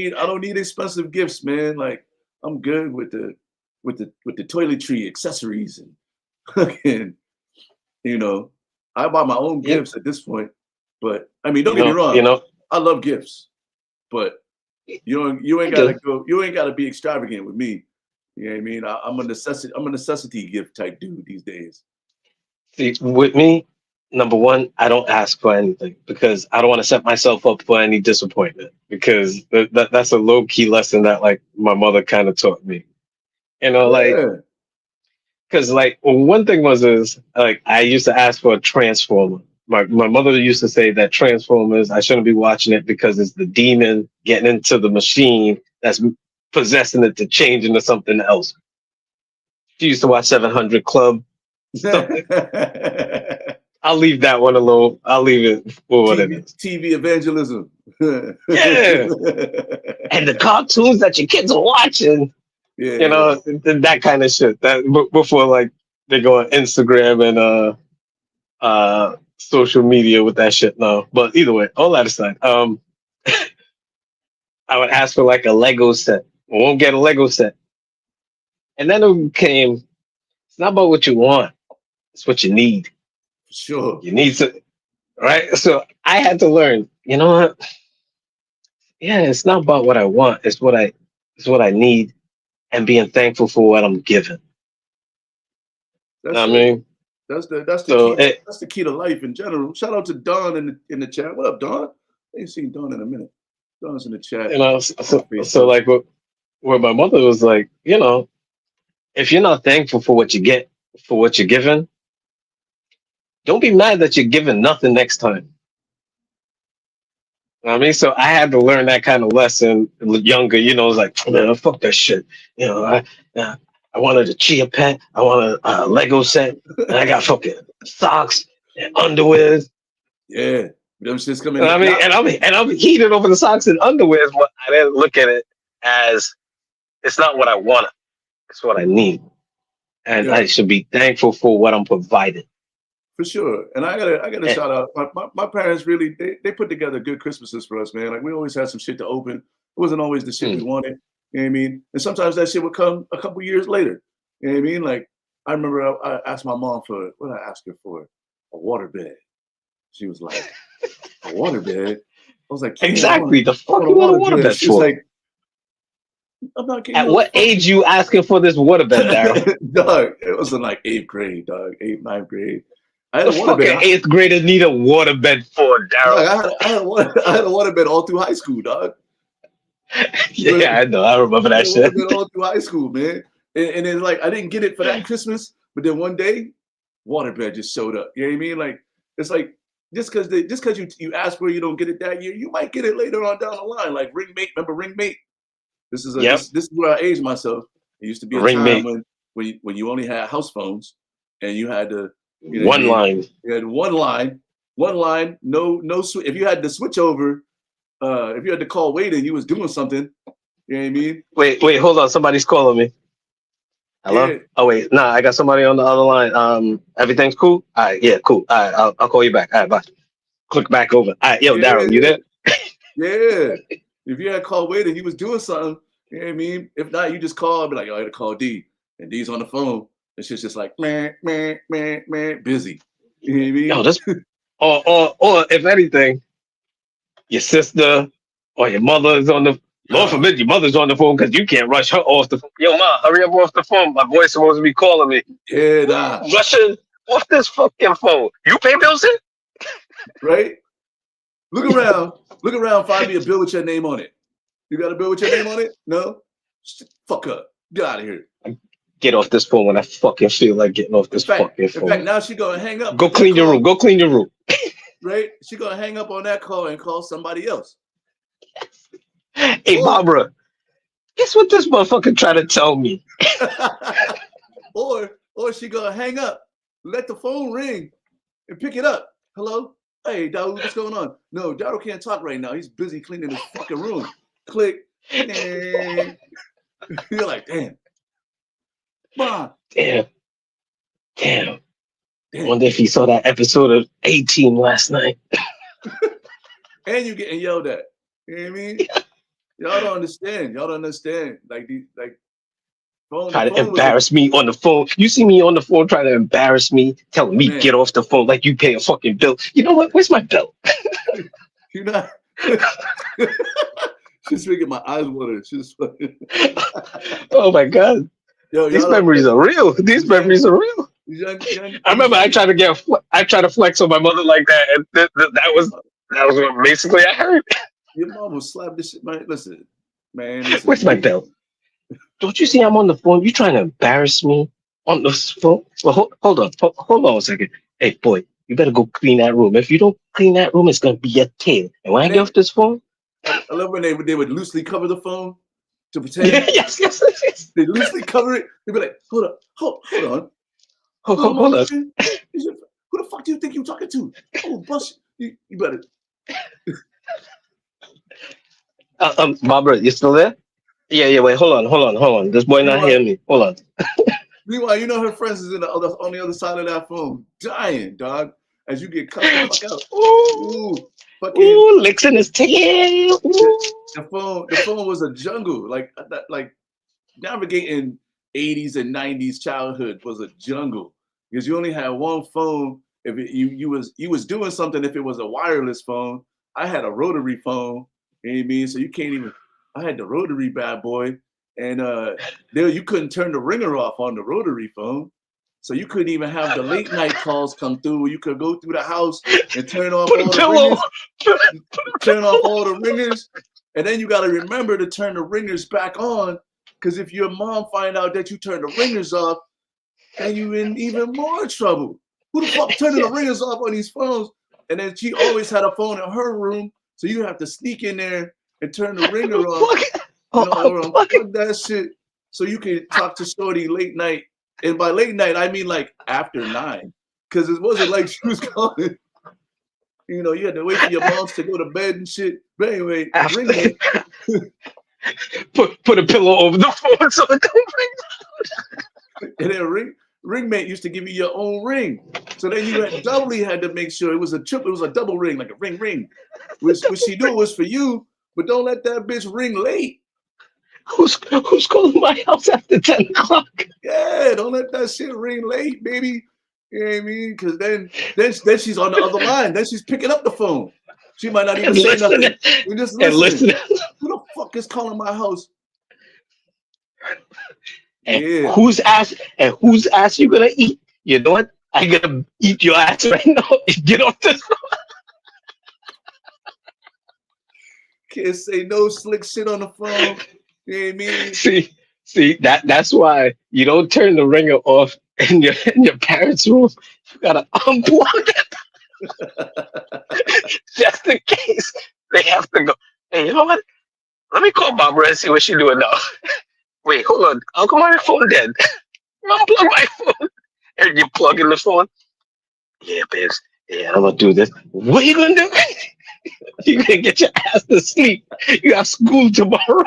need expensive gifts, man. Like I'm good with the toiletry accessories and fucking, you know, I buy my own You, gifts at this point. But I mean, don't you get me know, wrong, I love gifts, but you ain't I gotta do. go, you ain't gotta be extravagant with me. You know what I mean? I'm a necessity gift type dude these days. See, with me, number one, I don't ask for anything because I don't want to set myself up for any disappointment. Because that's a low key lesson that like my mother kind of taught me. Like Yeah. because like one thing was is like I used to ask for a transformer. My mother used to say that Transformers I shouldn't be watching it because it's the demon getting into the machine that's possessing it to change into something else. She used to watch 700 Club stuff. I'll leave that one alone. I'll leave it for what it is. TV evangelism. Yeah, and the cartoons that your kids are watching, you Yeah. know, that kind of shit. That before like they go on Instagram and social media with that shit now. But either way, all that aside, I would ask for like a Lego set. I won't get a Lego set. And then it came, it's not about what you want, it's what you need. For sure. You need to, right? So I had to learn, you know what? Yeah, it's not about what I want, it's what I need and being thankful for what I'm given. You know That's what I it. mean? That's the So key. That's the key to life in general. Shout out to Don in the chat. What up, Don? I ain't seen Don in a minute. Don's in the chat. you know, On so Facebook. like where my mother was like, you know, if you're not thankful for what you get, for what you're given, don't be mad that you're given nothing next time. You know what I mean, so I had to learn that kind of lesson younger. You know, it's like, man, fuck that shit. You know, uh, I wanted a chia pet, I wanted a Lego set, and I got fucking socks and underwears. Yeah. Them shits coming And I in. mean, and I'm heated over the socks and underwears, but I didn't look at it as it's not what I wanted, it's what I need, and Yeah, I should be thankful for what I'm provided. for sure. And I gotta And, shout out my parents really they put together good Christmases for us, man. Like we always had some shit to open. It wasn't always the shit we mm, wanted. You know what I mean? And sometimes that shit would come a couple years later. You know what I mean? Like I remember I asked my mom for what did I ask her for? A water bed. She was like, a water bed? I was like, yeah, exactly, the I fuck want a you want a water waterbed bed. She was for? like, I'm not getting At no what fucking age you asking for this waterbed, Daryl? dog. It was in like eighth grade, dog. Eighth, ninth grade. I had The a water bed. fucking eighth grader need a waterbed for, Dog, Daryl. I had a water bed all through high school, dog. But Yeah, I know. I remember I had that a water shit. bed all through high school, man. And then like I didn't get it for that Christmas, but then one day, water bed just showed up. You know what I mean? Like it's like just because you ask for it, you don't get it that year, you might get it later on down the line. Like ring mate, remember ring mate? Yep, This is where I aged myself. It used to be a time ringmate. when you only had house phones and you had to, you know what I One mean? line. You had one line, no switch. If you had to switch over, if you had to call wait and you was doing something, you know what I mean? Wait, hold on. Somebody's calling me. Hello? Yeah, Oh wait, nah, I got somebody on the other line. Everything's cool? All right, yeah, cool. All right, I'll call you back. All right, bye. Click back over. All right, yo, yeah, Daryl, you there? yeah. If you had called wait and you was doing something, you know what I mean? If not, you just call and be like, yo, I had to call D. And D's on the phone. And shit's just like, man, busy. You know what I Yo, mean? this or if anything, your sister or your mother is on the Lord Oh, forbid your mother's on the phone because you can't rush her off the phone. Yo, ma, hurry up off the phone. My boy's supposed to be calling me. yeah, nah. Rushing off this fucking phone. You pay bills here? Right? Look around. Look around. Find me a bill with your name on it. You got a bill with your name on it? No? Fuck up. Get out of here. Get off this phone when I fucking feel like getting off this fucking In fact, phone. now she gonna hang up Go with that clean your room. call, Go clean your room. right? She gonna hang up on that call and call somebody else. Hey, Or, Barbara, guess what this motherfucker tried to tell me? or she gonna hang up, let the phone ring, and pick it up. Hello? Hey, Daoud, what's going on? No, Daoud can't talk right now. He's busy cleaning his fucking room. Click. You're like, damn. Ma, Damn. I damn. wonder if he saw that episode of 18 last night. And you getting yelled at. You know what I mean? Y'all don't understand. Y'all don't understand. Like Try the to phone was a embarrass me on the phone. You see me on the phone trying to embarrass me, telling me man. get off the phone like you pay a fucking bill. You know what? Where's my bill? You're not. She's making my eyes water. She's fucking. Oh my god. Yo, These y'all don't. memories are real. These memories are real. I remember I tried to flex on my mother like that, and that was what basically I heard. Your mom will slap this shit, man. Listen, man. Listen, Where's my bill? Don't you see I'm on the phone? You trying to embarrass me on the phone? Well, hold on a second. Hey, boy, you better go clean that room. If you don't clean that room, it's gonna be your tail. And when I And get off this phone, I love when they would loosely cover the phone to yeah, pretend. yes. They loosely cover it. They'd be like, hold on. Hold on. Is your, Who the fuck do you think you talking to? Oh, bust you better. Barbara, you still there? Yeah. Wait, hold on. This boy not Meanwhile, hearing me. Hold on. meanwhile, you know her friends is on the other side of that phone, dying, dog. As you get cussed the fuck out. Ooh, fucking Ooh, licks in his tail. the, Ooh. the phone was a jungle. Like navigating 80s and 90s childhood was a jungle because you only had one phone. If you was doing something, if it was a wireless phone, I had a rotary phone. You know what I mean? So you can't even. I had the rotary bad boy, and there you couldn't turn the ringer off on the rotary phone. So you couldn't even have the late night calls come through. You could go through the house and turn off Put a all the pillow. ringers, turn off all the ringers, and then you got to remember to turn the ringers back on. Because if your mom find out that you turned the ringers off, then you in even more trouble. Who the fuck turning the ringers off on these phones? And then she always had a phone in her room, so you have to sneak in there and turn the ringer off and unplug that shit so you can talk to Shorty late night. And by late night, I mean like after 9, because it wasn't like she was calling. You know, you had to wait for your moms to go to bed and shit. But anyway, ring me. put a pillow over the phone so it don't ring. And then ringmate used to give you your own ring. So then you had doubly had to make sure it was a double ring, like a ring. Which she knew it was for you, but don't let that bitch ring late. Who's calling my house after 10 o'clock? Yeah, don't let that shit ring late, baby. You know what I mean? Because then she's on the other line. Then she's picking up the phone. She might not even say nothing. You're just listening. Who the fuck is calling my house? And whose ass you gonna eat? You know what? I'm gonna eat your ass right now. Get off this phone. Can't say no slick shit on the phone. You know what I mean? See that's why you don't turn the ringer off in your parents' room. You gotta unplug it just in case they have to go. Hey, you know what? Let me call Barbara and see what she's doing now. Wait, hold on. How come my phone dead? Unplug my phone. And you plug in the phone. Yeah, babes. Yeah, I'm gonna do this. What are you gonna do? You're gonna get your ass to sleep. You have school tomorrow.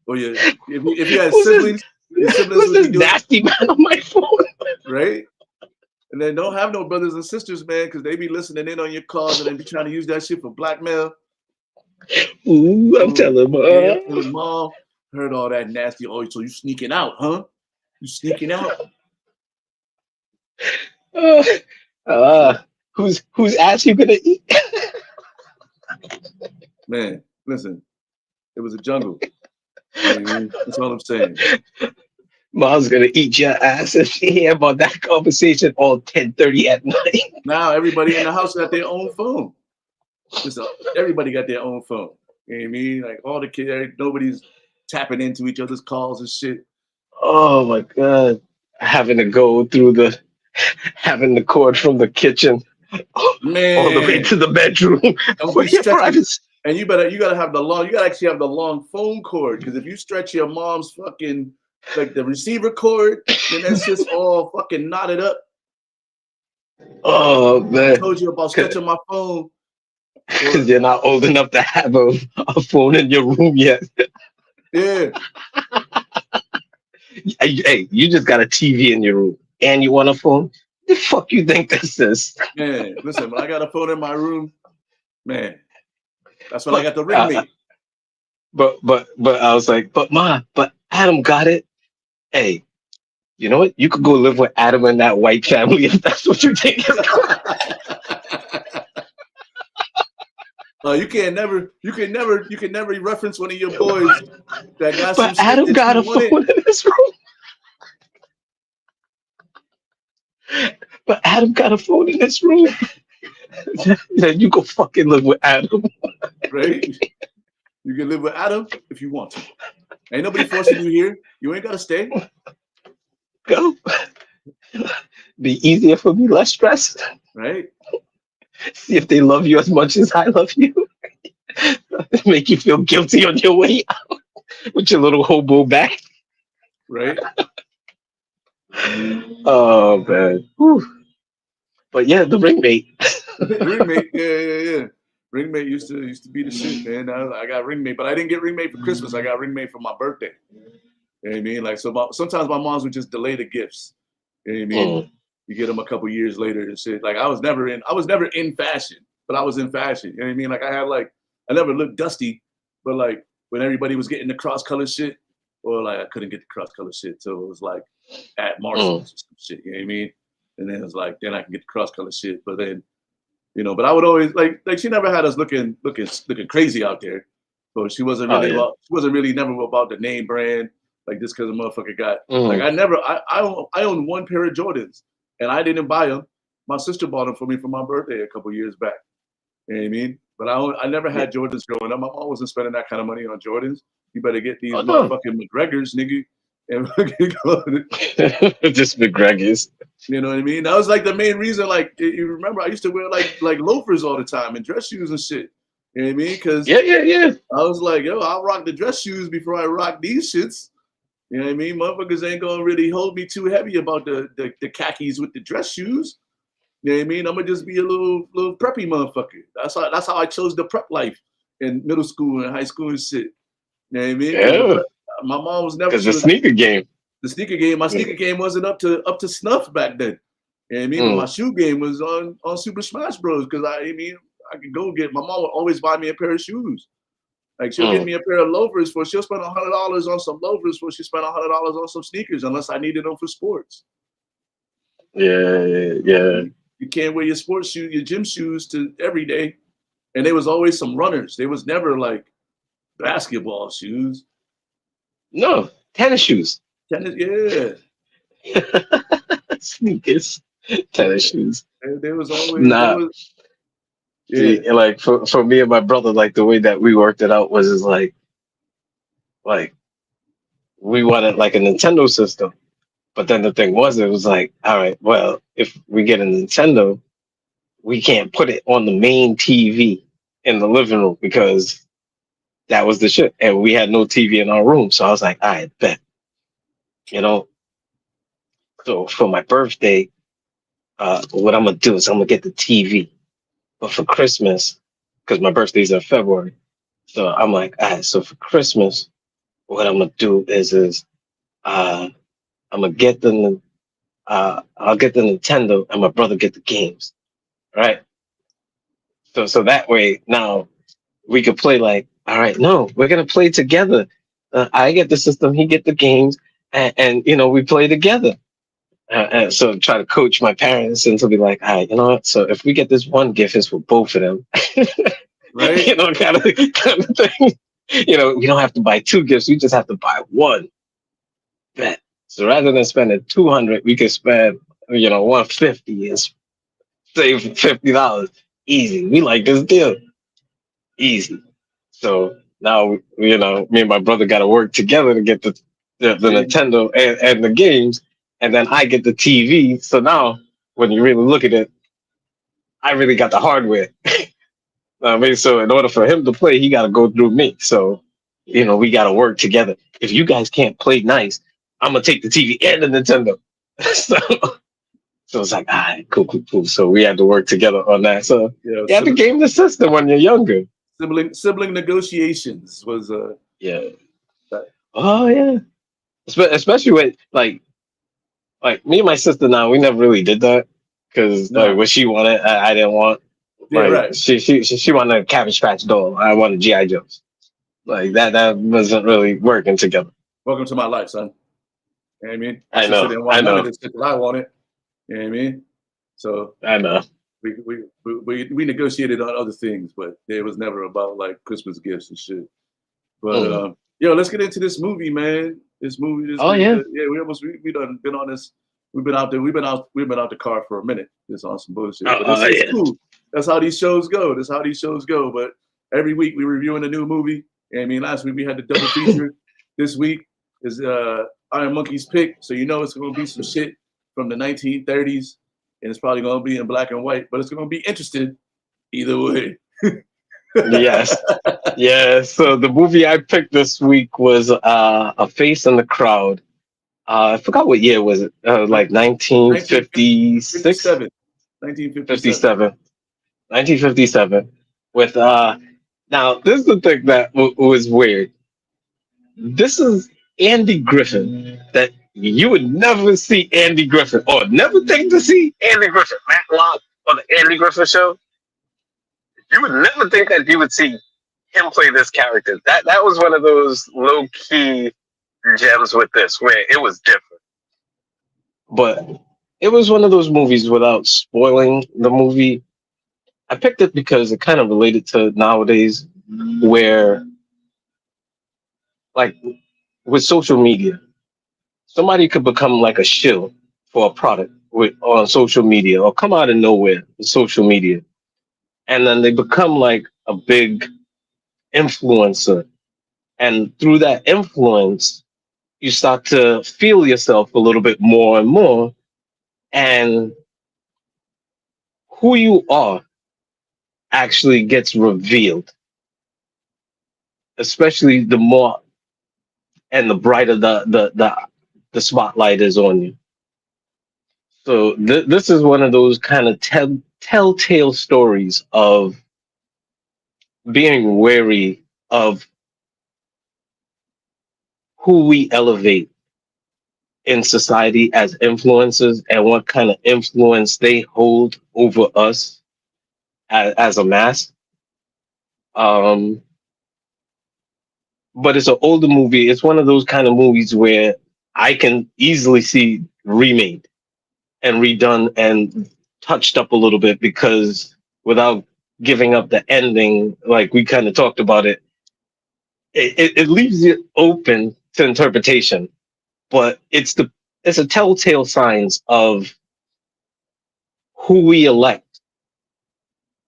Oh yeah. If you had siblings, your siblings who's this nasty man on my phone? Right? And then don't have no brothers and sisters, man, because they be listening in on your calls and they be trying to use that shit for blackmail. Ooh, I'm telling mom, heard all that nasty. Oh, so you sneaking out, huh? You sneaking out? Whose ass you gonna eat? Man, listen, it was a jungle. That's all I'm saying. Mom's gonna eat your ass if she hear about that conversation all 10:30 at night. Now everybody in the house got their own phone. Listen, everybody got their own phone. You know what I mean? Like all the kids, nobody's tapping into each other's calls and shit. Oh my god. Having to go through having the cord from the kitchen Man, all the way to the bedroom. And you gotta have the long, you gotta actually have the long phone cord, because if you stretch your mom's fucking like the receiver cord, then that's just all fucking knotted up. Oh man. I told you about stretching my phone. Because you're not old enough to have a phone in your room yet. Yeah. Hey, you just got a TV in your room and you want a phone? The fuck you think this is? Man, listen, when I got a phone in my room, man, that's when I got the ring me. But I was like, but Adam got it. Hey, you know what? You could go live with Adam and that white family if that's what you think. You can never reference one of your boys that got some shit. But Adam got a phone in his room. But Adam got a phone in his room. Then you go fucking live with Adam. Right? You can live with Adam if you want to. Ain't nobody forcing you here. You ain't gotta stay. Go. Be easier for me, less stress. Right? See if they love you as much as I love you. Make you feel guilty on your way out with your little hobo bag. Right? Oh man. Whew. But yeah, the ringmate. Ringmate, yeah. Ringmate used to be the shit, man. I got Ringmate, but I didn't get Ringmate for Christmas. I got Ringmate for my birthday. You know what I mean? Like, so sometimes my moms would just delay the gifts. You know what I mean? Mm. You get them a couple years later and shit. Like, I was never in fashion, but I was in fashion. You know what I mean? Like, I never looked dusty, but like when everybody was getting the cross color shit, or like I couldn't get the cross color shit, so it was like at Mm. Marshalls or some shit. You know what I mean? And then it was like, then I can get the cross color shit, but then but I would always like she never had us looking crazy out there. So she wasn't Oh really yeah. never about the name brand. Like just because a motherfucker got like Mm. I owned one pair of Jordans and I didn't buy them. My sister bought them for me for my birthday a couple years back. You know what I mean? But I never Yeah. had Jordans growing up. My mom wasn't spending that kind of money on Jordans. You better get these Oh no. motherfucking McGregors, nigga. And Just McGregor's. you know what I mean? That was like the main reason. Like you remember, I used to wear like loafers all the time and dress shoes and shit. You know what I mean? Because Yeah. I was like, yo, I'll rock the dress shoes before I rock these shits. You know what I mean? Motherfuckers ain't gonna really hold me too heavy about the khakis with the dress shoes. You know what I mean? I'm gonna just be a little preppy motherfucker. That's how I chose the prep life in middle school and high school and shit. You know what I mean? Because Yeah. my mom was never. Because She the was sneaker game. the sneaker game. My Yeah. sneaker game wasn't up to snuff back then. You know what I mean? But my Mm. shoe game was on Super Smash Bros. Because I could go get. My mom would always buy me a pair of shoes. Like she'll get Mm. me a pair of loafers she'll spend $100 on some loafers she spent $100 on some sneakers unless I needed them for sports. Yeah. You can't wear your sports shoes, your gym shoes to every day. And there was always some runners. There was never like basketball shoes. No, tennis shoes. Tennis, yeah. Sneakers. Tennis shoes. There was always there Nah. was yeah. See, like for me and my brother, like the way that we worked it out was is like we wanted like a Nintendo system. But then the thing was, it was like, all right, well, if we get a Nintendo, we can't put it on the main TV in the living room because that was the shit. And we had no TV in our room. So I was like, all right, bet. You know, so for my birthday, what I'm going to do is I'm going to get the TV. But for Christmas, because my birthday's in February, so I'm like, all right, so for Christmas, what I'm going to do is I'm going to get I'll get the Nintendo and my brother get the games. Right. So that way now we could play like, all right, no, we're gonna play together. I get the system, he get the games, and we play together. And so try to coach my parents into be like, all right, you know what? So if we get this one gift, it's for both of them. Right? Kind of thing. We don't have to buy two gifts. We just have to buy one. Bet. So rather than spending 200, we could spend 150 and save $50. Easy. We like this deal. Easy. So now, me and my brother got to work together to get the See? Nintendo and the games, and then I get the TV. So now, when you really look at it, I really got the hardware. I mean, so in order for him to play, he got to go through me. So, we got to work together. If you guys can't play nice, I'm gonna take the TV and the Nintendo. so, so it's like, all right, cool. So we had to work together on that. So Yeah, you have to game the system when you're younger. sibling negotiations was Yeah. that, Oh yeah. Especially with like me and my sister now, we never really did that because like nah. what she wanted, I didn't want. Yeah, Like right. she wanted a Cabbage Patch doll. I wanted GI Joes. Like that wasn't really working together. Welcome to my life, son. You know what I mean? My I sister know, didn't I want none of know, this shit that I wanted. You know what I mean? So I know. we negotiated on other things, but it was never about like Christmas gifts and shit. But Mm. let's get into this movie, man. This movie, Oh yeah. yeah, we done been on this. We've been out there. We've been out the car for a minute, just on some bullshit. But Oh it's yeah. cool. That's how these shows go. But every week we reviewing a new movie. And I mean, last week we had the double feature. This week is Iron Monkey's pick. So it's going to be some shit from the 1930s, and it's probably going to be in black and white. But it's going to be interesting either way. Yes. Yeah. So the movie I picked this week was A Face in the Crowd. I forgot what year was it. Like 1956, 1957. 1957. 57, 1957. With now this is the thing that was weird. This is Andy Griffin that you would never see Andy Griffin or never think to see Andy Griffin. Matlock on the Andy Griffin show. You would never think that you would see him play this character. That was one of those low key gems with this where it was different. But it was one of those movies without spoiling the movie. I picked it because it kind of related to nowadays where like with social media, somebody could become like a shill for a product on social media or come out of nowhere with social media. And then they become like a big influencer. And through that influence, you start to feel yourself a little bit more and more. And who you are actually gets revealed, especially the more and the brighter the spotlight is on you. So this is one of those kind of telltale stories of being wary of who we elevate in society as influencers and what kind of influence they hold over us as a mass. Um, but it's an older movie. It's one of those kind of movies where I can easily see remade and redone and touched up a little bit because without giving up the ending, like we kind of talked about it leaves it open to interpretation. But it's a telltale signs of who we elect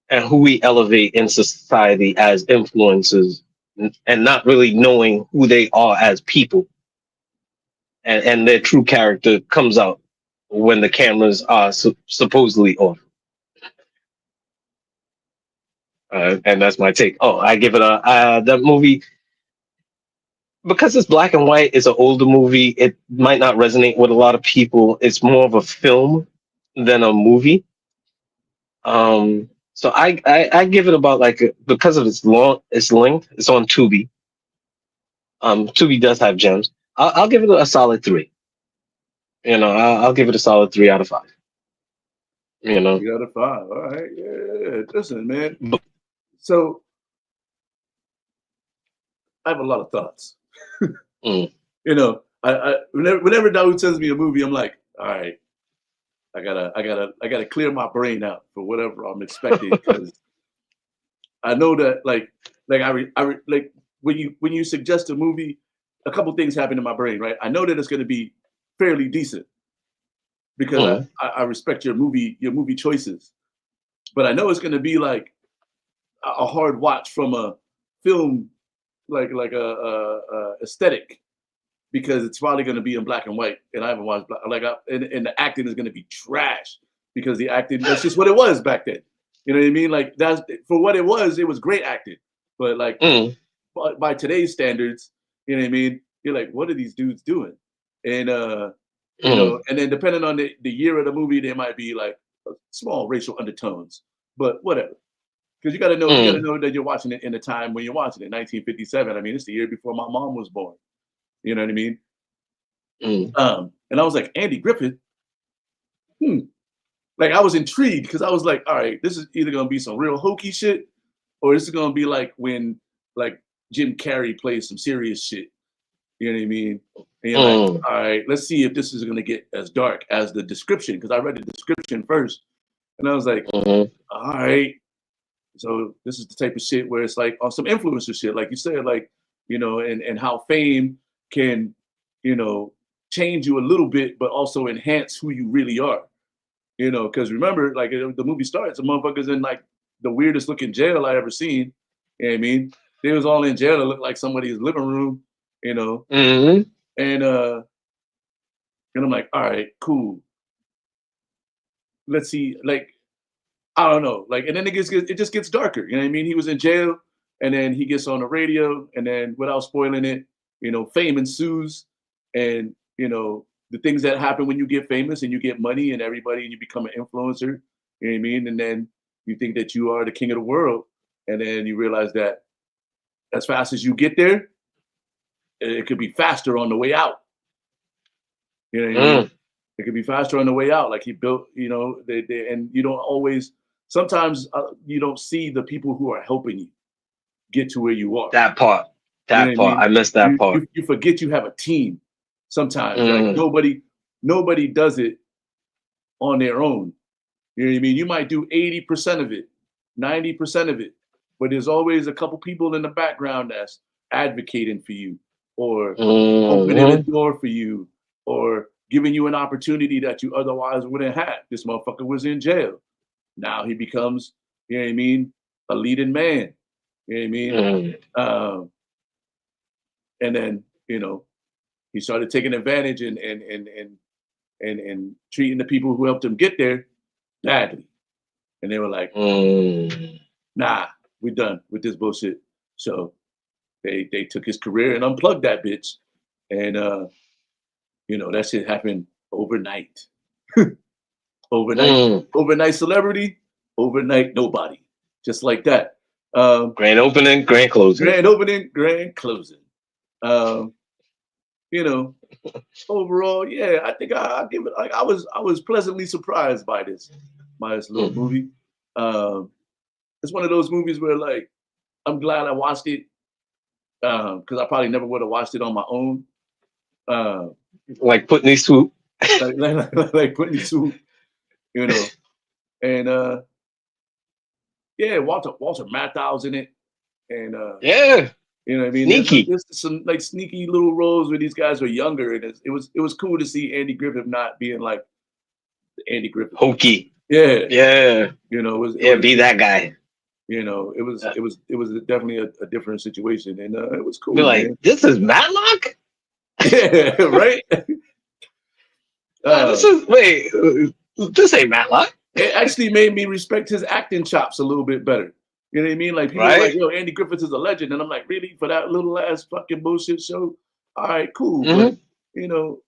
and who we elevate in society as influencers and not really knowing who they are as people and their true character comes out when the cameras are supposedly off. And that's my take. Oh, I give it a that movie because it's black and white. It's an older movie. It might not resonate with a lot of people. It's more of a film than a movie. So I give it about like because of its length. It's on Tubi. Tubi does have gems. I'll give it a solid 3. You know, I'll give it a solid 3 out of 5. You know, 3 out of 5. All right. Yeah. Listen, man. but, So I have a lot of thoughts. mm, Whenever Dawood sends me a movie, I'm like, all right, I gotta clear my brain out for whatever I'm expecting because I know that like when you suggest a movie, a couple things happen in my brain, right? I know that it's going to be fairly decent because mm, I respect your movie choices, but I know it's going to be like a hard watch from a film like a aesthetic because it's probably going to be in black and white, and I haven't watched and the acting is going to be trash because the acting that's just what it was back then. You know what I mean? Like that's for what it was great acting, but like mm, by today's standards, you know what I mean? You're like, what are these dudes doing? And mm, and then depending on the year of the movie, there might be like small racial undertones, but whatever. Because you gotta mm, know that you're watching it in the time when you're watching it, 1957. I mean, it's the year before my mom was born. You know what I mean? mm, And I was like, Andy Griffith, hmm. Like I was intrigued because I was like, all right, this is either gonna be some real hokey shit, or this is gonna be like when like Jim Carrey plays some serious shit. You know what I mean? And you're like, mm, all right, let's see if this is gonna get as dark as the description, because I read the description first, and I was like, mm, all right, so this is the type of shit where it's like on some influencer shit, like you said, like and how fame can, you know, change you a little bit, but also enhance who you really are. Because remember, like the movie starts, the motherfuckers in like the weirdest looking jail I ever seen. You know what I mean? They was all in jail that looked like somebody's living room, you know. mm, And I'm like, all right, cool. Let's see, like, I don't know. Like, and then it just gets darker. You know what I mean? He was in jail and then he gets on the radio, and then without spoiling it, fame ensues. And you know, the things that happen when you get famous and you get money and everybody and you become an influencer. You know what I mean? And then you think that you are the king of the world, and then you realize that as fast as you get there, it could be faster on the way out. You know what I mean? It could be faster on the way out. Like he built, you know, and you don't always. Sometimes you don't see the people who are helping you get to where you are. That part. You know That what I part. mean? I missed that part. You forget you have a team. Sometimes like nobody does it on their own. You know what I mean? You might do 80% of it, 90% of it, but there's always a couple people in the background that's advocating for you, or opening a door for you, or giving you an opportunity that you otherwise wouldn't have. This motherfucker was in jail. Now he becomes, you know what I mean, a leading man. You know what I mean? And then, you know, he started taking advantage and treating the people who helped him get there badly. And they were like, nah, we're done with this bullshit. So they took his career and unplugged that bitch. And you know, that shit happened overnight. Overnight celebrity, overnight nobody. Just like that. Grand opening, grand closing. Grand opening, grand closing. You know, overall, yeah, I think I give it, like, I was pleasantly surprised by this little movie. It's one of those movies where, like, I'm glad I watched it, because I probably never would have watched it on my own. Like Putney Swoop. like Putney Swoop, you know. And yeah, Walter Matthau's in it. And yeah. You know what I mean? Sneaky. There's some like sneaky little roles where these guys are younger, and it was cool to see Andy Griffith not being like Andy Griffith. Hokey. Yeah. Yeah. You know, be that guy. You know, it was definitely a different situation, and it was cool. Be like, man. This is Matlock? Yeah, right? This ain't Matlock. It actually made me respect his acting chops a little bit better. You know what I mean? Like, people are like, yo, Andy Griffith is a legend. And I'm like, really? For that little ass fucking bullshit show? All right, cool. But, you know,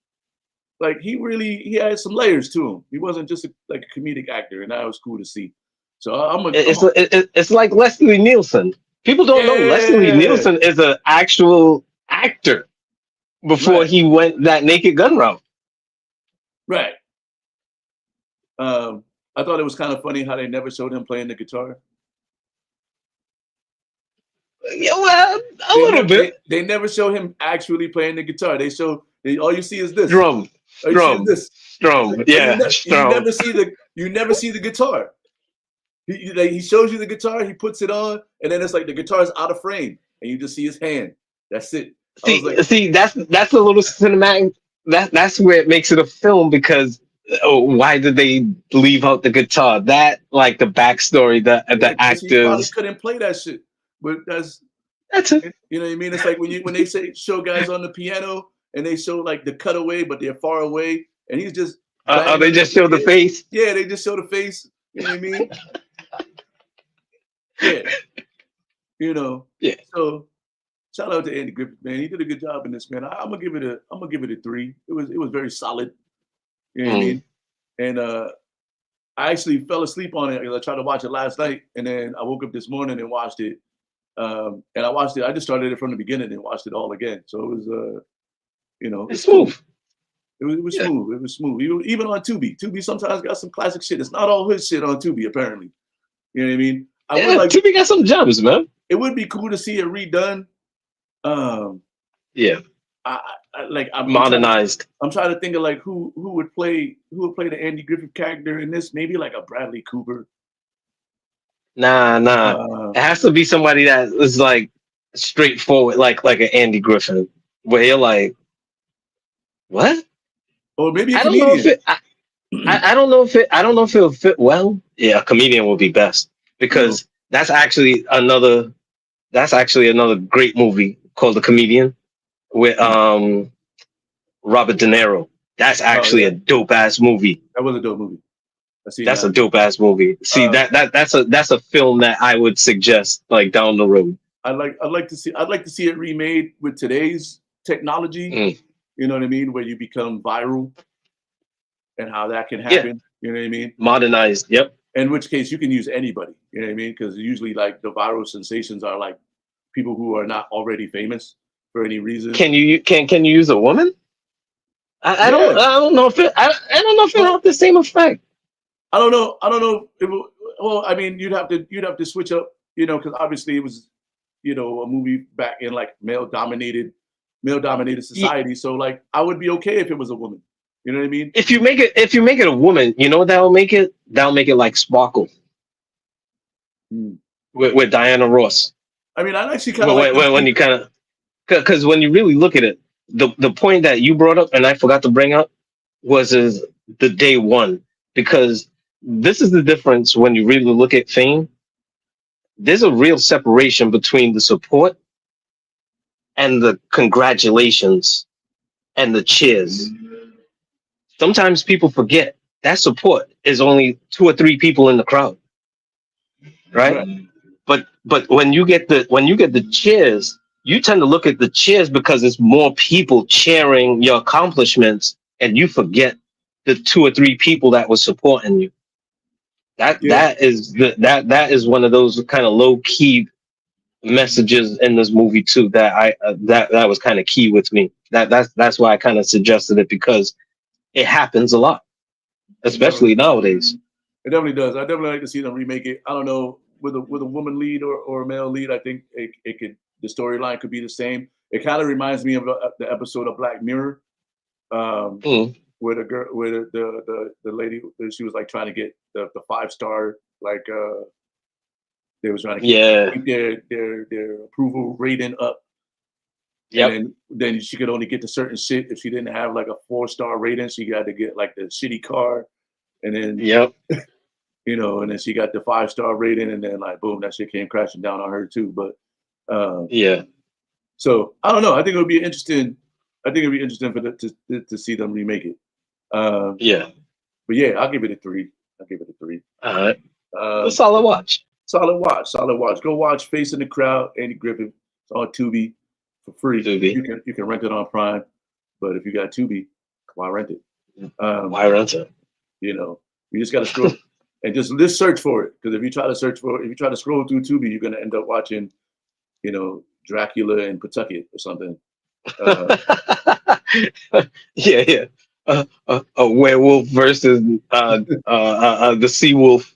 like, he had some layers to him. He wasn't just a comedic actor, and that was cool to see. So it's like Leslie Nielsen. People don't know Leslie Nielsen is an actual actor before he went that Naked Gun route. Right. I thought it was kind of funny how they never showed him playing the guitar. Yeah, well, a little bit. They never show him actually playing the guitar. All you see is this strum. Yeah, you never see the guitar. He shows you the guitar, he puts it on, and then it's like the guitar's out of frame, and you just see his hand. That's it. See, that's a little cinematic. That's where it makes it a film, because why did they leave out the guitar? That, like, the backstory, the actors. He probably couldn't play that shit. But that's it. You know what I mean? It's like when they show guys on the piano and they show like the cutaway, but they're far away, and he's just they just show the face. Yeah, they just show the face. You know what I mean? Yeah. You know. Yeah. So shout out to Andy Griffith, man. He did a good job in this, man. I'm gonna give it a 3. It was very solid. You know what I mean? And I actually fell asleep on it because I tried to watch it last night, and then I woke up this morning and watched it. And I watched it. I just started it from the beginning and watched it all again. So it was, you know, it's smooth. It was smooth. It was smooth. Even on Tubi. Tubi sometimes got some classic shit. It's not all his shit on Tubi, apparently. You know what I mean? Tubi got some gems, man. It would be cool to see it redone. Yeah. I'm modernized. I'm trying to think of like who would play the Andy Griffith character in this. Maybe like a Bradley Cooper. Nah. It has to be somebody that is like straightforward, like an Andy Griffith, where you're like, what? Or maybe a I comedian. don't know if it. I don't know if it'll fit well. Yeah, a comedian will be best, because that's actually another great movie called The Comedian with Robert De Niro. That's actually a dope ass movie. That was a dope movie. That's a dope ass movie. See, that's a film that I would suggest, like, down the road. I'd like to see it remade with today's technology, You know what I mean? Where you become viral and how that can Yeah. happen. You know what I mean? Modernized. Yep. In which case you can use anybody. You know what I mean? Because usually like the viral sensations are like people who are not already famous for any reason. Can you use a woman? Yeah. I don't know if I don't know if it'll Well, have the same effect. I don't know. I don't know. Well, I mean, you'd have to switch up. Because obviously it was, a movie back in like male dominated Ye- society. So like, I would be okay if it was a woman. You know what I mean? If you make it a woman, you know what that'll make it? That'll make it like Sparkle Hmm. with Diana Ross. I mean, I actually kind of like When those. you kind of because when you really look at it, the point that you brought up and I forgot to bring up was is the day one because this is the difference when you really look at fame. There's a real separation between the support and the congratulations and the cheers. Sometimes people forget that support is only two or three people in the crowd, right? Right. But when you get the cheers, you tend to look at the cheers because it's more people cheering your accomplishments, and you forget the two or three people that was supporting you. Yeah. That is one of those kind of low key messages in this movie too that that was kind of key with me. That's why I kind of suggested it because it happens a lot, It definitely, especially nowadays. it definitely does. I definitely like to see them remake it. I don't know with a woman lead or a male lead. I think it could the storyline could be the same. It kind of reminds me of the episode of Black Mirror, um, Mm. where the girl, where the lady, she was like trying to get the 5 star, like they was trying to Yeah. keep their approval rating up, and Yep. then she could only get to certain shit if she didn't have like a 4 star rating. She got to get like the shitty car, and then Yep. and then she got the 5 star rating, and then like boom, that shit came crashing down on her too. But um, Yeah. so I don't know. I think it would be interesting. I think it'd be interesting for to see them remake it. Um, Yeah. but yeah, I'll give it a 3. I'll give it a 3. All right. A Um, solid watch. solid watch. Solid watch. Go watch Face in the Crowd. Andy Griffith. It's on Tubi for free. To be. You can rent it on Prime, but if you got Tubi, why rent it? Um, Why rent it? You just got to scroll and just search for it, because if you try to scroll through Tubi, you're gonna end up watching, Dracula and Pawtucket or something. Uh, Yeah, yeah. A werewolf versus the sea wolf.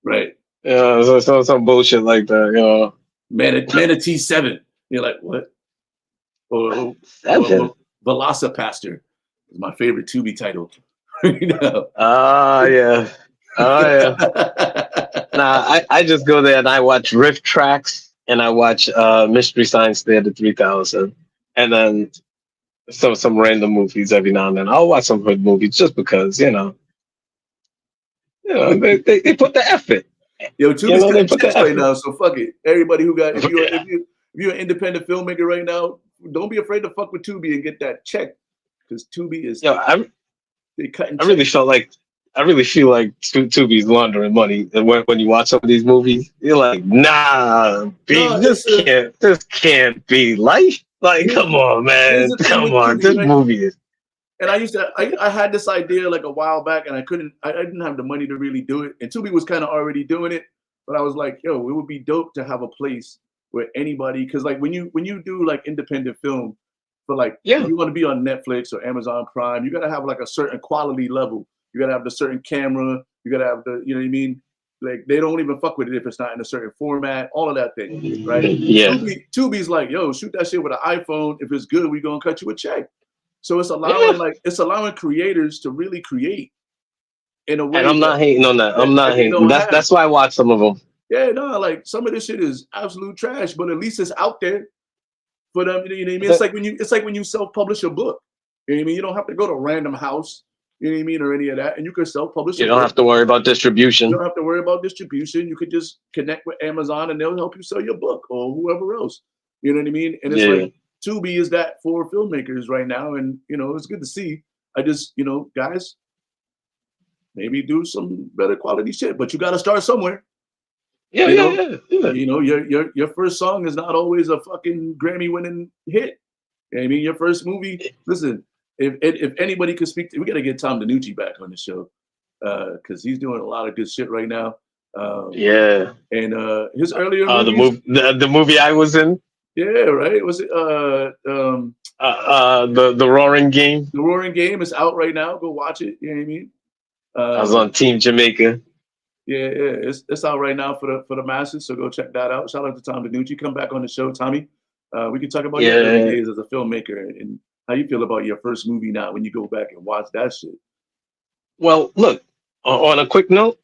right. Some bullshit like that. Manatee 7. You're like, what? Or Seven. Velocipaster is my favorite Tubi title. you know. Ah, yeah. Oh, yeah. Nah, I just go there and I watch riff tracks and I watch Mystery Science Theater 3000, and then some random movies every now and then. I'll watch some hood movies just because they put the effort. Yo, Tubi's They cutting put the checks right effort. now, so fuck it. Everybody who got Yeah. if you're an independent filmmaker right now, don't be afraid to fuck with Tubi and get that check, because Tubi is Yo, they cutting I really checks. felt like I really feel like Tubi's laundering money. And when you watch some of these movies, you're like, nah, B, No, it's this can't be life. Like, here's come on, here's man, the thing come with on, Tubi, this right? movie is And I had this idea like a while back, and I didn't have the money to really do it. And Tubi was kind of already doing it, but I was like, yo, it would be dope to have a place where anybody, because like when you do like independent film, but like if yeah, you want to be on Netflix or Amazon Prime, you gotta have like a certain quality level. You gotta have the certain camera. You gotta have the, you know what I mean? Like they don't even fuck with it if it's not in a certain format. All of that thing, right? yeah, Tubi's like, yo, shoot that shit with an iPhone. If it's good, we gonna cut you a check. So yeah. it's allowing creators to really create in a And way I'm that not hating on that. I'm not they hating. don't have. That's why I watch some of them. Yeah, no, like some of this shit is absolute trash, but at least it's out there for them. You know what I mean? It's like when you self-publish a book. You know what I mean? You don't have to go to Random House, you know what I mean, or any of that, and you can self-publish a You don't book. have to worry about You distribution. don't have to worry about distribution. You could just connect with Amazon and they'll help you sell your book or whoever else. You know what I mean? And it's Yeah, like Tubi is that for filmmakers right now, and it's good to see. I just, guys, maybe do some better quality shit, but you got to start somewhere. yeah, You yeah, know, yeah, yeah. your first song is not always a fucking Grammy winning hit. You know what I mean? Your first movie. Listen, if anybody could speak, we got to get Tom DiNucci back on the show because he's doing a lot of good shit right now. Yeah. And his earlier The movies. the movie I was in. Yeah, right. Was it the Roaring Game? The Roaring Game is out right now. Go watch it. You know what I mean? I was on Team Jamaica. Yeah, it's out right now for the masses. So go check that out. Shout out to Tom DiNucci. Come back on the show, Tommy. We can talk about your early days as a filmmaker and how you feel about your first movie now when you go back and watch that shit. Well, look, on a quick note,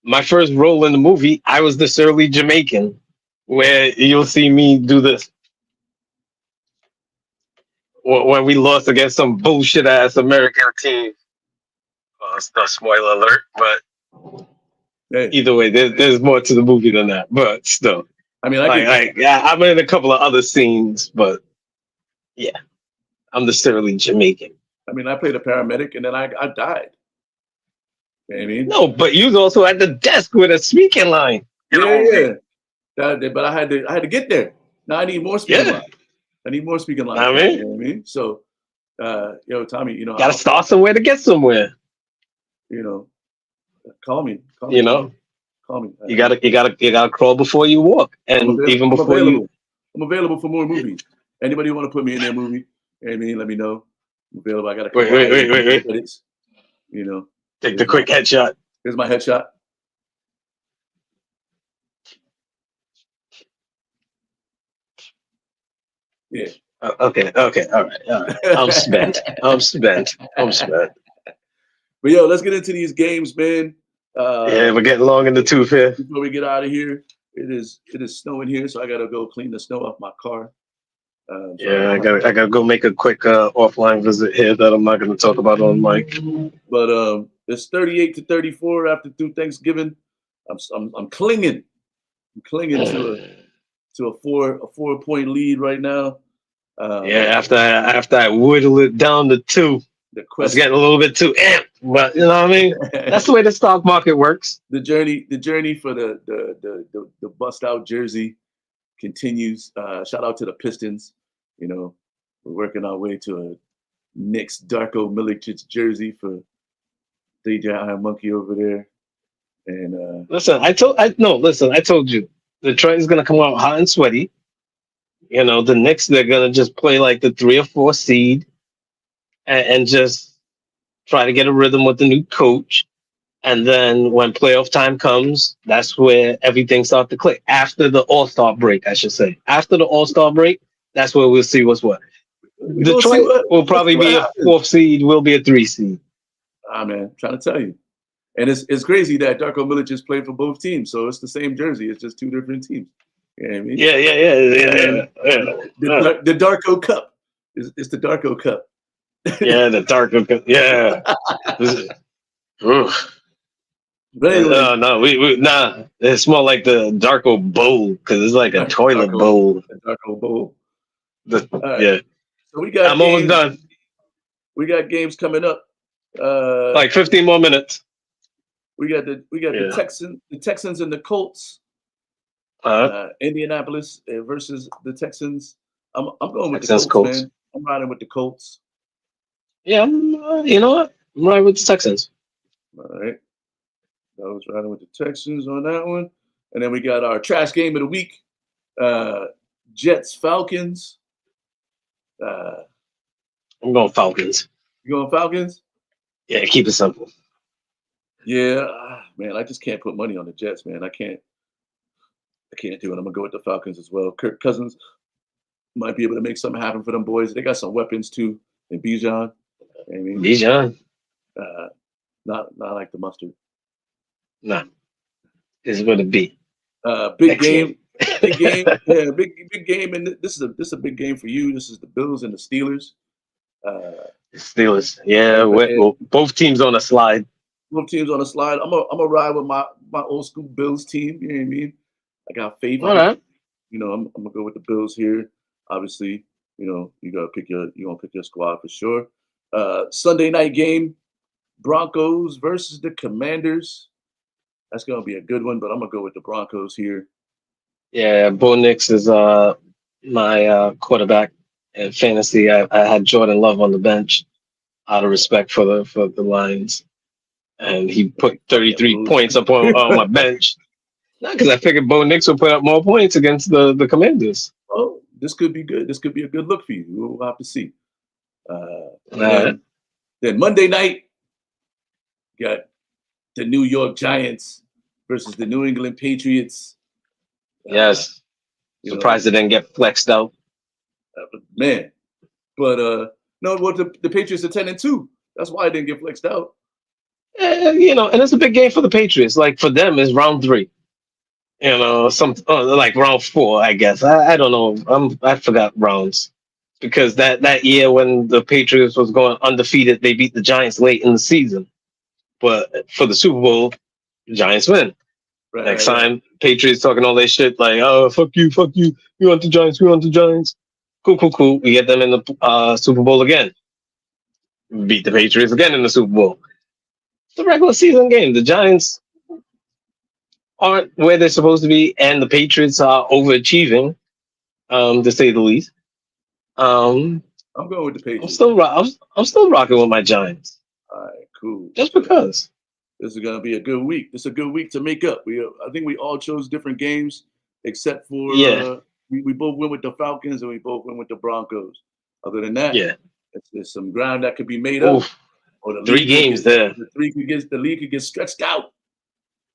my first role in the movie, I was the surly Jamaican, where you'll see me do this. When we lost against some bullshit ass American team. It's no spoiler alert, but either way, there's more to the movie than that. But still, I mean, I'm in a couple of other scenes, but yeah, I'm the surly Jamaican. I mean, I played a paramedic and then I died. You know what I mean? No, but you was also at the desk with a speaking line. Yeah. But I had to get there. Now I need more speaking lines. I need more speaking lines. I mean, you know what I mean? So, Tommy, you know, gotta start somewhere to get somewhere. You know, call me. You know, call me. You gotta crawl before you walk, and even before you. I'm available for more movies. Anybody want to put me in their movie? You know what I mean, let me know. I'm available. I got to wait. You know, take the quick headshot. Here's my headshot. Yeah. Okay. All right. I'm spent. But yo, let's get into these games, man. Yeah, we're getting long in the tooth here. Before we get out of here, it is snowing here, so I gotta go clean the snow off my car. I gotta go make a quick offline visit here that I'm not gonna talk about on mic. But it's 38-34 through Thanksgiving. I'm clinging. I'm clinging to a 4-point lead right now. After I whittle it down to 2. It's getting a little bit too amped, but you know what I mean. That's the way the stock market works. The journey for the bust out jersey continues. Shout out to the Pistons. You know, we're working our way to a Knicks Darko Milicic jersey for DJ IronMonkey over there. And listen, I told you, Detroit is gonna come out hot and sweaty. You know, the Knicks, they're gonna just play like the 3 or 4 seed. And just try to get a rhythm with the new coach. And then when playoff time comes, that's where everything starts to click. After the All-Star break, I should say. After the All-Star break, that's where we'll see what's what. Detroit will probably be a 4th seed, will be a 3 seed. Man, I'm trying to tell you. And it's crazy that Darko Milicic played for both teams. So it's the same jersey. It's just 2 different teams. You know what I mean? Yeah. The Darko Cup. It's the Darko Cup. Yeah, the Darko Cup. Yeah. But anyway, no. It's more like the Darko Bowl because it's like a toilet bowl. The Darko Bowl. Yeah. So we got. I'm almost done. We got games coming up. Like 15 more minutes. We got the Texans and the Colts. Indianapolis versus the Texans. I'm going with the Colts, man. I'm riding with the Colts. Yeah, you know what? I'm riding with the Texans. All right. I was riding with the Texans on that one. And then we got our trash game of the week. Jets, Falcons. I'm going Falcons. You going Falcons? Yeah, keep it simple. Yeah, man, I just can't put money on the Jets, man. I can't do it. I'm going to go with the Falcons as well. Kirk Cousins might be able to make something happen for them boys. They got some weapons, too. And Bijan. Bijan. Not like the mustard. No. This is what it be. Big game. Big game. Yeah, big game. And this is a big game for you. This is the Bills and the Steelers. Steelers. Yeah, well, both teams on a slide. Both teams on a slide. I'm a ride with my old school Bills team. You know what I mean? I got faith. All right. You know, I'm gonna go with the Bills here. Obviously, you know, you're gonna pick your squad for sure. Sunday night game, Broncos versus the Commanders. That's gonna be a good one, but I'm gonna go with the Broncos here. Yeah, Bo Nix is my quarterback. And fantasy, I had Jordan Love on the bench out of respect for the Lions, and he put Fucking 33 lose. points up on my bench. Not because I figured Bo Nix would put up more points against the Commanders. Oh, this could be good. This could be a good look for you. We'll have to see. Right. Then Monday night, got the New York Giants versus the New England Patriots. Yes. Surprised it didn't get flexed out. Man. But no, well, the Patriots are 10-2. That's why it didn't get flexed out. And it's a big game for the Patriots. Like for them, it's round 3. Like round 4, I guess. I don't know. I forgot rounds because that year when the Patriots was going undefeated, they beat the Giants late in the season. But for the Super Bowl, the Giants win. Right, Next time, Patriots talking all that shit like, oh, fuck you. We want the Giants. Cool. We get them in the Super Bowl again. Beat the Patriots again in the Super Bowl. It's a regular season game. The Giants aren't where they're supposed to be, and the Patriots are overachieving, to say the least. I'm going with the Patriots. I'm still rocking with my Giants. All right, cool. Just because. This is gonna be a good week. This is a good week to make up. I think we all chose different games, except for we both went with the Falcons and we both went with the Broncos. Other than that, it's some ground that could be made up. Or the 3 games there. The league could get stretched out.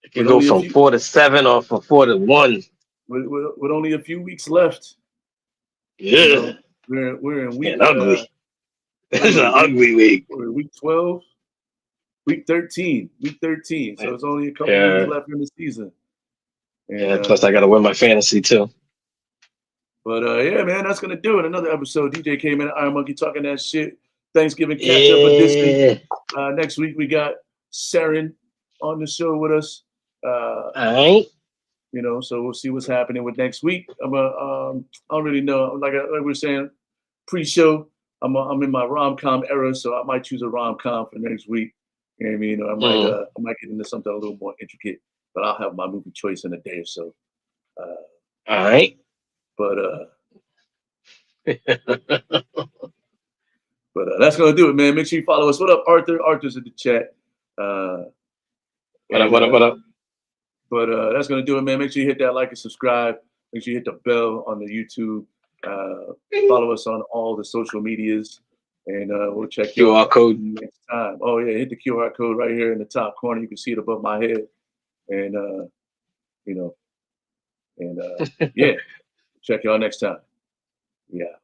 It could go from 4-7 or from 4-1. With only a few weeks left. Yeah, we're in week ugly. This is an ugly week. We're in week 12. Week 13. So it's only a couple weeks left in the season. And, plus I got to win my fantasy too. But yeah, man, that's gonna do it. Another episode. DJ Caveman IronMonkey talking that shit. Thanksgiving catch up edition. Next week we got Saren on the show with us. All right. So we'll see what's happening with next week. I don't really know. Like we were saying, pre-show. I'm in my rom-com era, so I might choose a rom-com for next week. You know what I mean? I might get into something a little more intricate, but I'll have my movie choice in a day or so. All right. But that's gonna do it, man. Make sure you follow us. What up, Arthur? Arthur's in the chat. What up? But that's gonna do it, man. Make sure you hit that like and subscribe. Make sure you hit the bell on the YouTube. Follow us on all the social medias, and we'll check QR code next time. Oh yeah, hit the QR code right here in the top corner. You can see it above my head, and yeah, check y'all next time. Yeah.